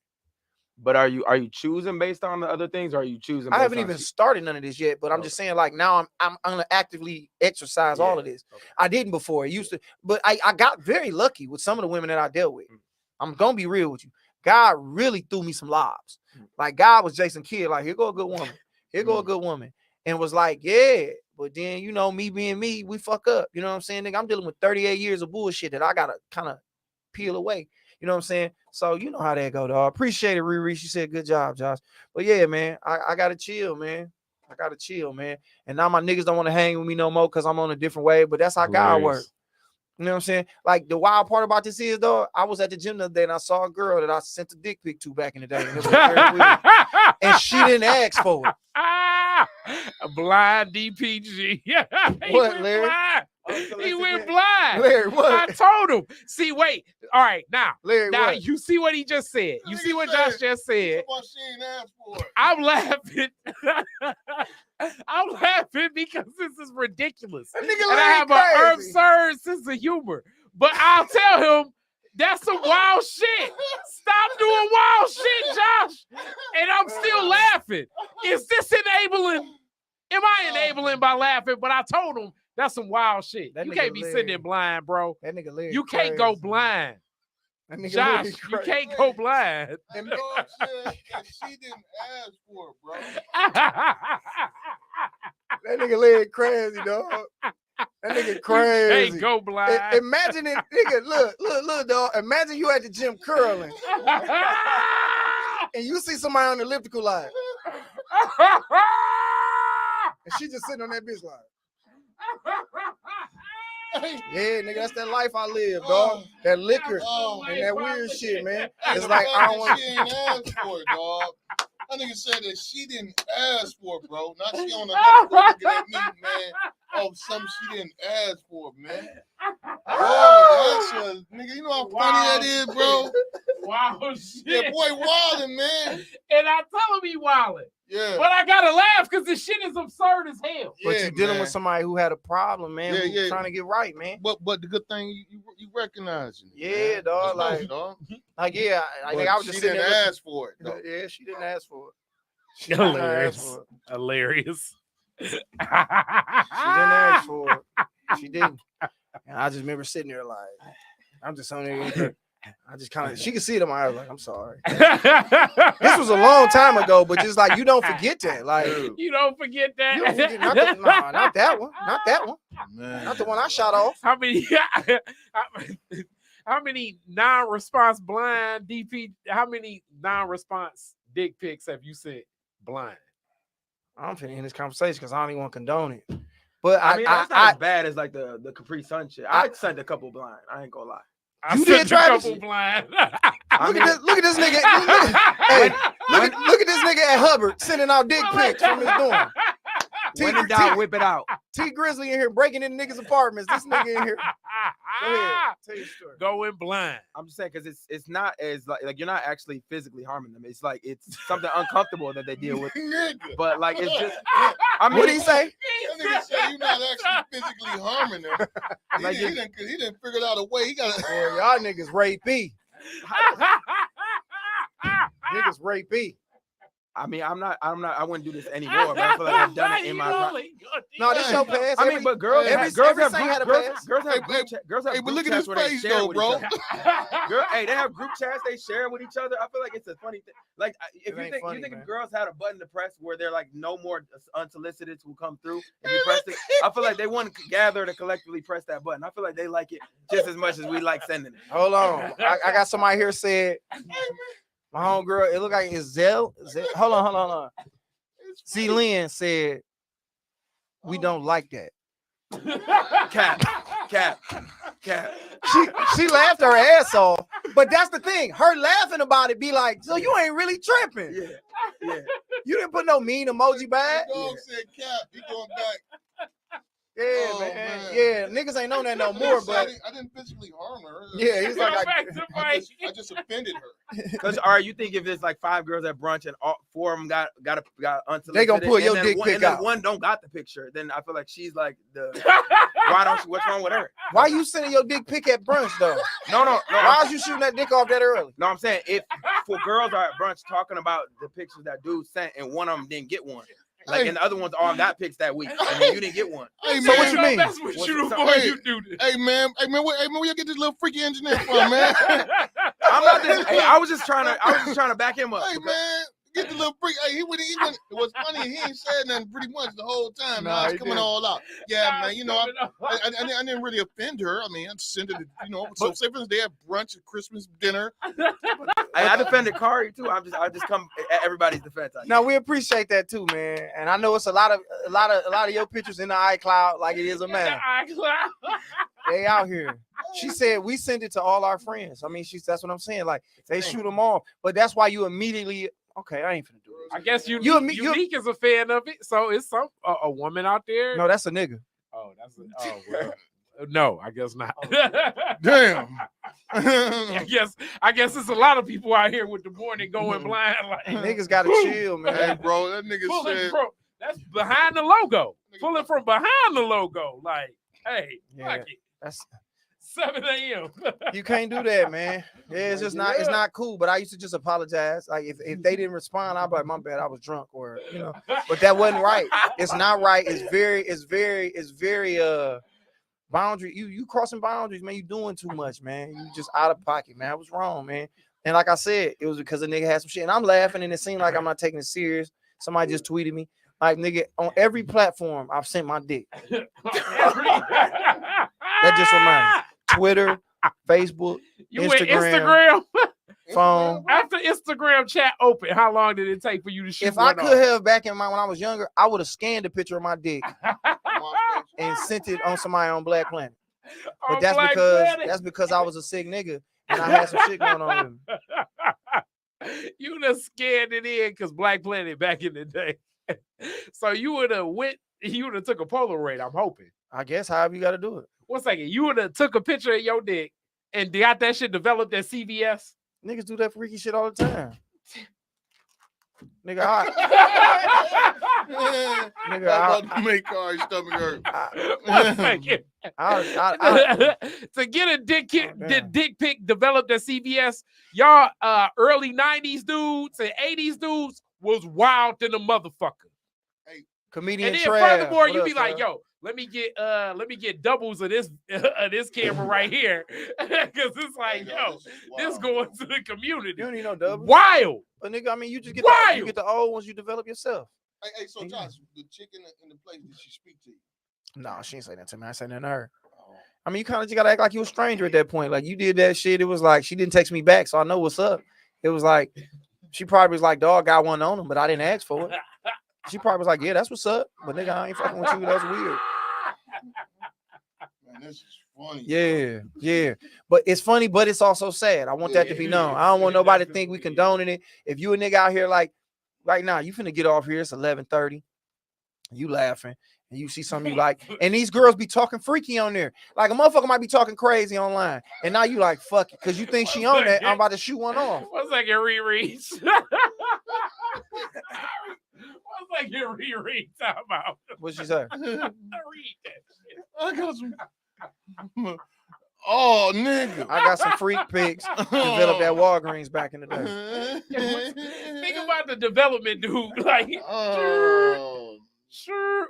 But are you choosing based on the other things, or are you choosing? I based haven't on even started none of this yet, but I'm just saying, like, now I'm gonna actively exercise all of this. Okay. I didn't before. It used to, but I got very lucky with some of the women that I dealt with. I'm gonna be real with you. God really threw me some lobs. Like God was Jason Kidd, like, here go a good woman, here go a good woman, and was like, yeah. But then, you know, me being me, we fuck up. You know what I'm saying? Nigga, I'm dealing with 38 years of bullshit that I gotta kind of peel away. You know what I'm saying? So you know how that go, dog. Appreciate it, Riri. She said, good job, Josh. But yeah, man, I gotta chill, man. I gotta chill, man. And now my niggas don't want to hang with me no more because I'm on a different wave. But that's how God works. You know what I'm saying? Like the wild part about this is, though, I was at the gym the other day and I saw a girl that I sent a dick pic to back in the day. And it was very weird. And she didn't ask for it. A blind DPG. What, Larry? Blind. Oh, He went blind. Larry, what? I told him. See, wait. All right, now. Larry, Now what? you see what he just said. You see what Josh just said. She ain't asked for it. I'm laughing. I'm laughing because this is ridiculous. That nigga And I have Larry an crazy. absurd sense of humor. But I'll tell him that's some wild shit. Stop doing wild shit, Josh. And I'm still laughing. Is this enabling? Am I enabling by laughing? But I told him that's some wild shit. That You nigga can't be sitting there Larry. blind, bro. That nigga Larry You can't go crazy. blind. That nigga Josh, Larry you crazy. can't go blind. And you know what I'm saying? And she didn't ask for it, bro. That nigga Larry crazy, dog. That nigga crazy. Can't go blind. Imagine it, nigga. Look, dog. Imagine you at the gym curling and you see somebody on the elliptical line and she just sitting on that bitch line. Yeah, nigga, that's that life I live, dog. That liquor and that weird shit, man. It's like I don't want. She ain't asked for it, dog. That nigga said that she didn't ask for it, bro. Now she on the looking at me, man. Oh, something she didn't ask for, man. Oh, that's a nigga. You know how funny that is, bro. Wow, shit. Yeah, boy, wildin', man. And I tell him he wildin'. Yeah. But I gotta laugh because this shit is absurd as hell. But Yeah, you're dealing man. with somebody who had a problem, man. Yeah, who's yeah. trying to get right, man. But the good thing you recognizing it. Yeah, man. dog, That's like- dope, dog. Like, yeah, I But think I was just she sitting didn't there. ask for it, though. Yeah, she didn't ask for it. She didn't ask Hilarious. for it. Hilarious. She didn't ask for it. She didn't. And I just remember sitting there like, I'm just on there. I just kind of, she could see it in my eyes. Like, I'm sorry. This was a long time ago, but just like you don't forget that. Like, You don't forget that. you don't forget, not that one. Not that one. Man, Not the one I shot off. How How many non-response blind DP? How many non-response dick pics have you sent blind? I'm finna end this conversation because I don't even want to condone it. But I mean, that's not as bad as like the Capri Sun shit. I sent a couple blind. I ain't gonna lie. You did, Travis? A couple blind. Look at this nigga. Look at this nigga at Hubbard sending out dick pics from his dorm. When in doubt, whip it out. T Grizzly in here breaking in niggas' apartments. This nigga in here. Go ahead. Tell your story. Going blind. I'm just saying because it's not as like you're not actually physically harming them. It's like it's something uncomfortable that they deal with. But like it's just. I mean, what did he say? That nigga said you're not actually physically harming them. Like he didn't figure out a way. He got. Boy, y'all niggas rapey. Niggas rapey. I mean, I wouldn't do this anymore, but I feel like I've done it in my life. No, this your past. I mean, but girls have group chats where they share with each other. Hey, they have group chats they share with each other. I feel like it's a funny thing. Like, if you think if girls had a button to press where they're like, no more unsolicited will come through if you press it, I feel like they want to gather to collectively press that button. I feel like they like it just as much as we like sending it. Hold on, I got somebody here said. My homegirl, it look like it's Zell. Hold on. C. Lynn said, we don't like that. Cap. She laughed her ass off, but that's the thing. Her laughing about it be like, so you ain't really tripping. Yeah. You didn't put no mean emoji back. Dog said Cap, he going back. Yeah, man. Yeah, niggas ain't known that no more, but I didn't physically harm her. Yeah, he's like, I just offended her. Because, all right, you think if there's like 5 girls at brunch and all 4 of them got unsolicited, they gonna pull your dick pic out. One don't got the picture, then I feel like she's like what's wrong with her? Why you sending your dick pic at brunch though? No. Why was you shooting that dick off that early? No, I'm saying if 4 girls are at brunch talking about the pictures that dude sent and one of them didn't get one. Like, and the other ones all got picks that week, and then you didn't get one. Hey, so what you mean? That's what you before you do this. Hey man, where you get this little freaky engineer from, man? I'm not this. Hey, I was just trying to back him up. Hey man, get the little freak. Hey, he wouldn't even. It was funny. He ain't said nothing pretty much the whole time. Now it's coming all out. Yeah, man. You know, I didn't really offend her. I mean, I sent it. So say for instance, they have brunch, Christmas dinner. I defended Kari too. I just come at everybody's defense. Now we appreciate that too, man. And I know it's a lot of your pictures in the iCloud, like it is a man. They out here. She said we send it to all our friends. I mean, that's what I'm saying. Like they shoot them off, but that's why you immediately. Okay, I ain't finna do it. I guess Unique is a fan of it, so it's a woman out there. No, that's a nigga. Oh, well. No, I guess not. Damn. I guess it's a lot of people out here with the morning going blind. Like niggas gotta chill, man. Hey, bro, that nigga said. Bro, that's behind the logo. Pulling from behind the logo. Like, hey, fuck it. That's 7 a.m. You can't do that, man. Yeah, it's just not. It's not cool. But I used to just apologize. Like if they didn't respond, I'd be like, my bad, I was drunk, or But that wasn't right. It's not right. It's very boundary. You crossing boundaries, man. You doing too much, man. You just out of pocket, man. I was wrong, man. And like I said, it was because a nigga had some shit, and I'm laughing, and it seemed like I'm not taking it serious. Somebody just tweeted me, like, nigga, on every platform I've sent my dick. That just reminds me. Twitter, Facebook, Instagram, phone. After Instagram chat open, how long did it take for you to shoot? If I could have back when I was younger, I would have scanned a picture of my dick and sent it on somebody on Black Planet. But that's because I was a sick nigga and I had some shit going on with me. You would have scanned it in because Black Planet back in the day. So you would have took a Polaroid, I'm hoping. I guess however you got to do it. 1 second, you would have took a picture of your dick and got that shit developed at CVS? Niggas do that freaky shit all the time. Nigga, I make Kari's stomach hurt. To get a dick pic developed at CVS, y'all early 90s dudes and 80s dudes was wild than a motherfucker. Hey, comedian. And then trash. Furthermore, you be like, yo, let me get doubles of this camera right here. Cause it's like, this going to the community. You don't need no doubles. Wild. But nigga, I mean, you just get wild. You get the old ones you develop yourself. Hey, so Josh, the chick in the place, did she speak to you? No, she ain't say that to me. I said that to her. I mean, you kind of just gotta act like you a stranger at that point. Like you did that shit. It was like she didn't text me back, so I know what's up. It was like she probably was like, dog, got one on him, but I didn't ask for it. She probably was like, yeah, that's what's up. But nigga, I ain't fucking with you. That's weird. Man, this is funny. Yeah. But it's funny, but it's also sad. I want that to be known. I don't want nobody to think we condoning it. If you a nigga out here like right now, you finna get off here. It's 11:30. You laughing. And you see something you like, and these girls be talking freaky on there. Like a motherfucker might be talking crazy online, and now you like fuck it because you think she on that. I'm about to shoot one off. One second, rereads. One second, reread. Time out. What she say? Read that shit. I got some. Oh, nigga. I got some freak pics. Developed at Walgreens back in the day. Think about the development, dude. Like, sure.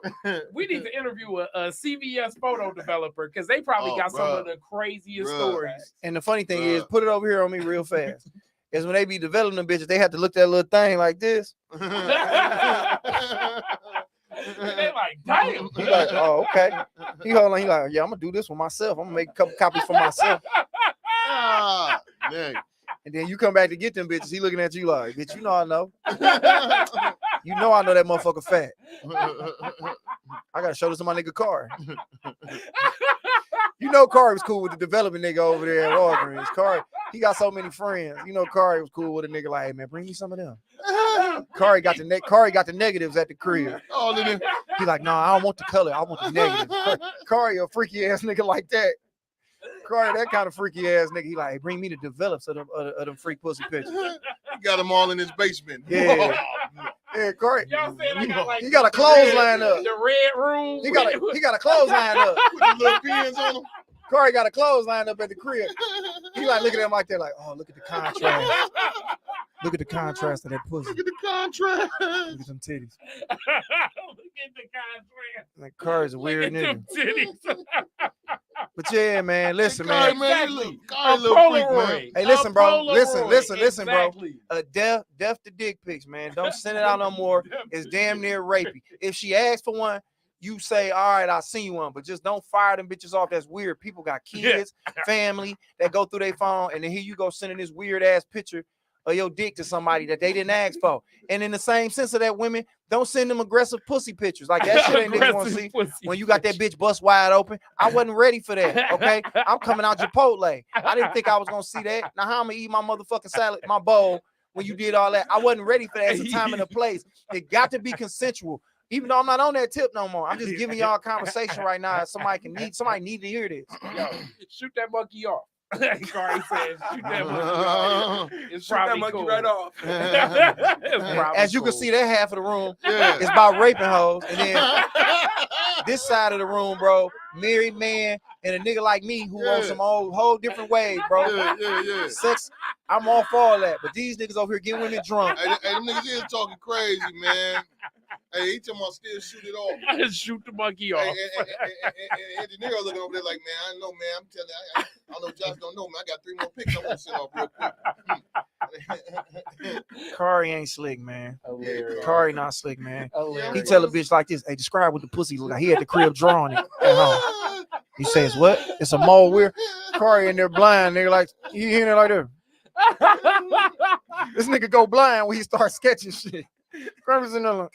We need to interview a CVS photo developer because they probably got some of the craziest stories. And the funny thing is, put it over here on me real fast. Is when they be developing them bitches, they have to look at that little thing like this. They like, damn. He like, oh, okay. He hold on. He like, yeah, I'm gonna do this for myself. I'm gonna make a couple copies for myself. And then you come back to get them bitches. He looking at you like, bitch, you know I know. You know I know that motherfucker fat. I gotta show this to my nigga Car. You know Car was cool with the development nigga over there at Walgreens. Car, he got so many friends. You know Car was cool with a nigga like, hey man, bring me some of them. Car got the negatives at the crib. He like, no, I don't want the color. I want the negatives. Car, a freaky ass nigga like that. Car, that kind of freaky ass nigga. He like, hey, bring me the develops of them freak pussy pictures. He got them all in his basement. Yeah. Yeah, Corey. Y'all saying I got like he got a clothesline up. The red room. He got a clothesline up. With the little pins on him. Corey got a clothesline up at the crib. He like looking at him like that, like, oh, look at the contrast. Look at the contrast of that pussy. Look at the contrast. Look at them titties. Look at the contrast. Like Corey's a weird Look at nigga. them titties. But yeah, man, listen, Corey, man. man, Exactly. a little freak, man. Polaroid. Hey, listen, bro. Listen, Exactly. bro. Death to dick pics, man. Don't send it out no more. It's damn near rapey. If she asks for one, you say, all right, I'll send you one, but just don't fire them bitches off. That's weird. People got kids, family that go through their phone, and then here you go sending this weird ass picture of your dick to somebody that they didn't ask for. And in the same sense of that, women, don't send them aggressive pussy pictures. Like that shit ain't niggas want to see. When you got that bitch bust wide open, I wasn't ready for that. Okay, I'm coming out Chipotle. I didn't think I was gonna see that. Now how I'm gonna eat my motherfucking salad, my bowl when you did all that? I wasn't ready for that. It's a time and a place. It got to be consensual. Even though I'm not on that tip no more, I'm just giving y'all a conversation right now. Somebody need to hear this. Yo, shoot that monkey off. Corey says, shoot that monkey off. It's Shoot that probably monkey cool. right off. As you can see, that half of the room is about raping hoes, and then this side of the room, bro, married man and a nigga like me who wants some whole different ways, bro. Yeah. Sex, I'm all for all that, but these niggas over here getting women drunk. Hey, them niggas is talking crazy, man. Hey, he talking about still shoot it off. Shoot the monkey off. And the nigga looking over there like, man, I don't know, man. I'm telling you, I don't know, Josh don't know, man. I got 3 more picks I want to send off real quick. Kari ain't slick, man. Hilarious. Kari not slick, man. Hilarious. He tell a bitch like this, hey, describe what the pussy look like. He had the crib drawing it at home. He says, what? It's a mole weird. Kari in there blind. Nigga like, he in there like that. This nigga go blind when he starts sketching shit. Kramer's in there.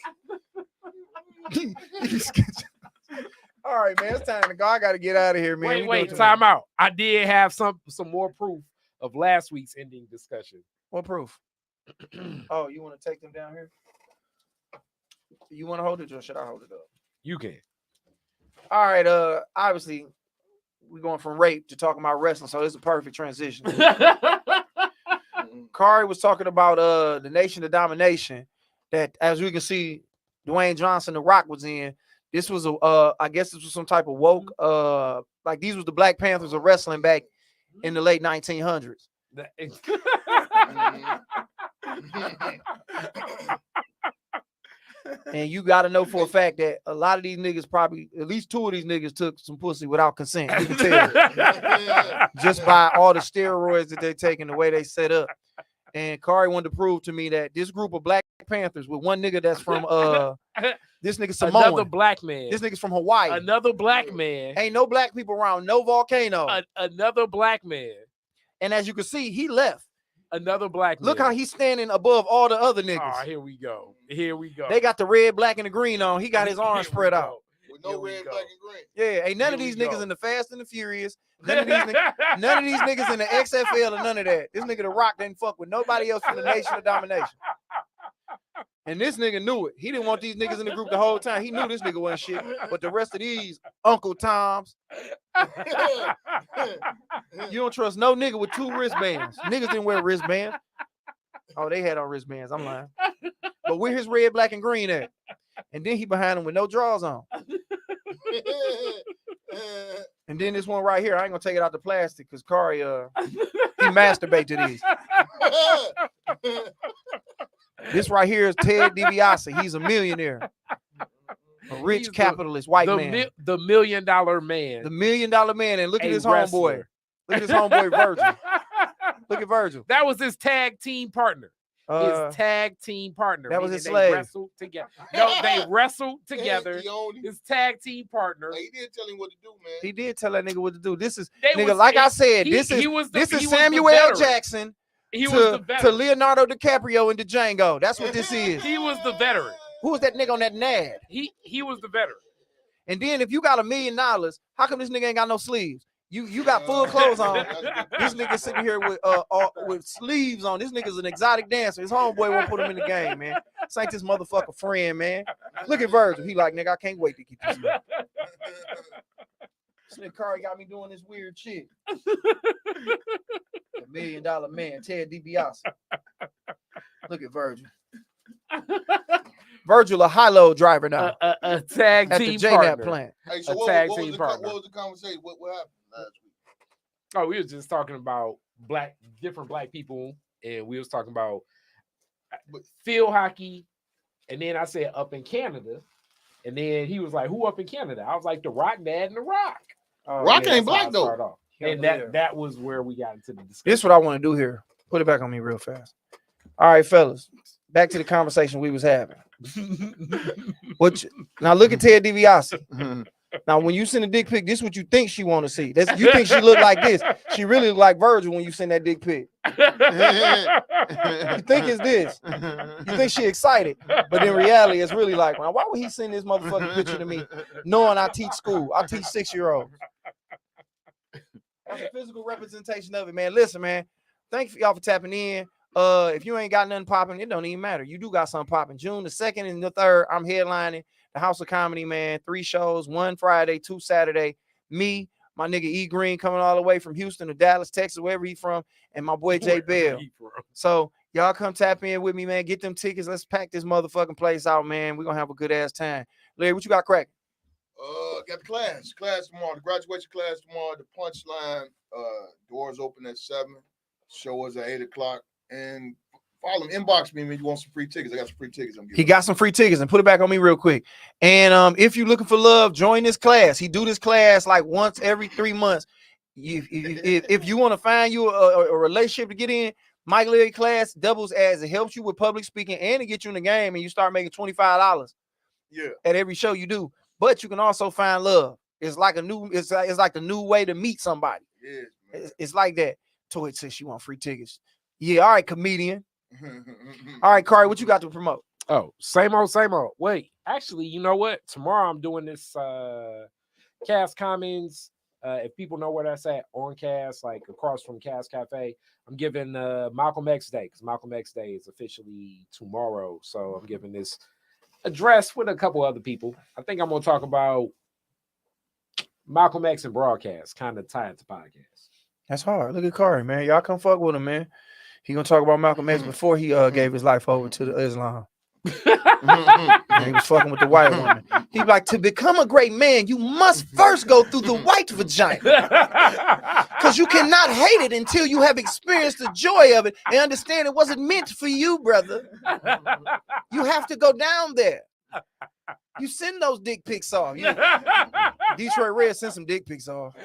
All right, man. It's time to go. I got to get out of here, man. Wait, time out. I did have some more proof of last week's ending discussion. What proof? Oh, you want to take them down here? You want to hold it or should I hold it up? You can. All right. Obviously, we're going from rape to talking about wrestling, so this is a perfect transition. Kari was talking about the Nation of Domination that, as we can see, Dwayne Johnson, The Rock, was in. This was I guess this was some type of woke, like these was the Black Panthers of wrestling back in the late 1900s. And you got to know for a fact that a lot of these niggas probably, at least 2 of these niggas took some pussy without consent. You can tell just by all the steroids that they take and the way they set up. And Kari wanted to prove to me that this group of Black Panthers with one nigga that's from this nigga Samoan. Another black man. This nigga's from Hawaii. Another black man. Ain't no black people around, no volcano. Another black man. And as you can see, he left. Another black man. Look how he's standing above all the other niggas. Oh, here we go. Here we go. They got the red, black, and the green on. He got his arms spread out. With no red, black, and green. Yeah, ain't none of these niggas in the Fast and the Furious. None of these niggas in the XFL or none of that. This nigga The Rock didn't fuck with nobody else from the Nation of Domination. And this nigga knew it. He didn't want these niggas in the group the whole time. He knew this nigga wasn't shit. But the rest of these Uncle Toms. You don't trust no nigga with 2 wristbands. Niggas didn't wear wristbands. Oh, they had on wristbands. I'm lying. But where his red, black, and green at? And then he behind him with no drawers on. And then this one right here, I ain't gonna take it out the plastic because Kari he masturbate to these. This right here is Ted DiBiase. He's a millionaire, a rich capitalist, white man. The $1 million man. The $1 million man. And look at his homeboy. Look at his homeboy Virgil. Look at Virgil. That was his tag team partner. His tag team partner. That was his slave. slave. Wrestled together. No, they wrestled together. His tag team partner. He did tell him what to do, man. He did tell that nigga what to do. This is I said, this is Samuel L. Jackson to Leonardo DiCaprio and Django. That's what this is. He was the veteran. Who was that nigga on that NAD? He was the veteran. And then if you got $1 million, how come this nigga ain't got no sleeves? You got full clothes on. This nigga sitting here with sleeves on. This nigga's an exotic dancer. His homeboy won't put him in the game, man. This ain't this motherfucker friend, man. Look at Virgil. He like, nigga, I can't wait to keep this man. This nigga Kari got me doing this weird shit. $1 million man, Ted DiBiase. Look at Virgil. Virgil, a high-low driver now. A tag at team the partner. plant. Hey, so a tag team partner. What was the conversation? What happened last week? Oh, we was just talking about different black people, and we was talking about field hockey, and then I said up in Canada, and then he was like, "Who up in Canada?" I was like, "The Rock Dad and the Rock." Rock ain't black though. And that was where we got into the discussion. This is what I want to do here. Put it back on me real fast. All right, fellas. Back to the conversation we was having. Now look at Ted DiBiase. Now, when you send a dick pic, this is what you think she want to see. You think she look like this. She really look like Virgil when you send that dick pic. You think it's this. You think she excited. But in reality, it's really like, man, why would he send this motherfucking picture to me knowing I teach school? I teach 6-year-olds. That's a physical representation of it, man. Listen, man. Thank y'all for tapping in. If you ain't got nothing popping, it don't even matter. You do got something popping. June the 2nd and the 3rd, I'm headlining the House of Comedy, man. 3 shows, 1 Friday, 2 Saturday. Me, my nigga E Green coming all the way from Houston to Dallas, Texas, wherever he from, and my boy Jay Bell. So y'all come tap in with me, man. Get them tickets. Let's pack this motherfucking place out, man. We're gonna have a good ass time. Larry, what you got cracking? Got the class tomorrow, the graduation class tomorrow, the punchline. Doors open at 7. Show us at 8 o'clock. And follow him, inbox me when you want some free tickets. I got some free tickets. He got some free tickets, and put it back on me real quick. And if you're looking for love, join this class. He do this class like once every 3 months. If you want to find you a relationship to get in, Mike Leary class doubles as it helps you with public speaking and to get you in the game, and you start making $25 at every show you do. But you can also find love. It's like it's like the new way to meet somebody. It's like that. Toy says she want free tickets. Yeah, all right, comedian. All right, Kari, what you got to promote? Oh, same old, same old. Wait, actually, you know what? Tomorrow I'm doing this Cass Commons. If people know where that's at, on Cass, like across from Cass Cafe, I'm giving Malcolm X Day, because Malcolm X Day is officially tomorrow. So I'm giving this address with a couple other people. I think I'm going to talk about Malcolm X and broadcast, kind of tied to podcast. That's hard. Look at Kari, man. Y'all come fuck with him, man. He gonna talk about Malcolm X before he gave his life over to the Islam. He was fucking with the white woman. He like, to become a great man, you must first go through the white vagina, because you cannot hate it until you have experienced the joy of it and understand it wasn't meant for you, brother. You have to go down there. You send those dick pics off. Detroit Red sent some dick pics off.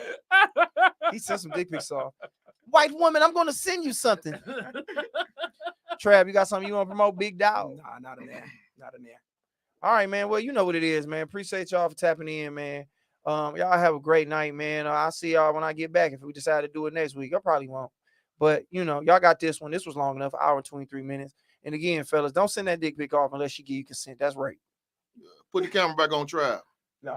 He sent some dick pics off. White woman, I'm going to send you something. Trav, you got something you want to promote, big dog? Nah, not in there. Not in there. All right, man. Well, you know what it is, man. Appreciate y'all for tapping in, man. Y'all have a great night, man. I'll see y'all when I get back. If we decide to do it next week, I probably won't. But, you know, y'all got this one. This was long enough, 1 hour and 23 minutes. And again, fellas, don't send that dick pic off unless she give you consent. That's right. Put the camera back on trial. No.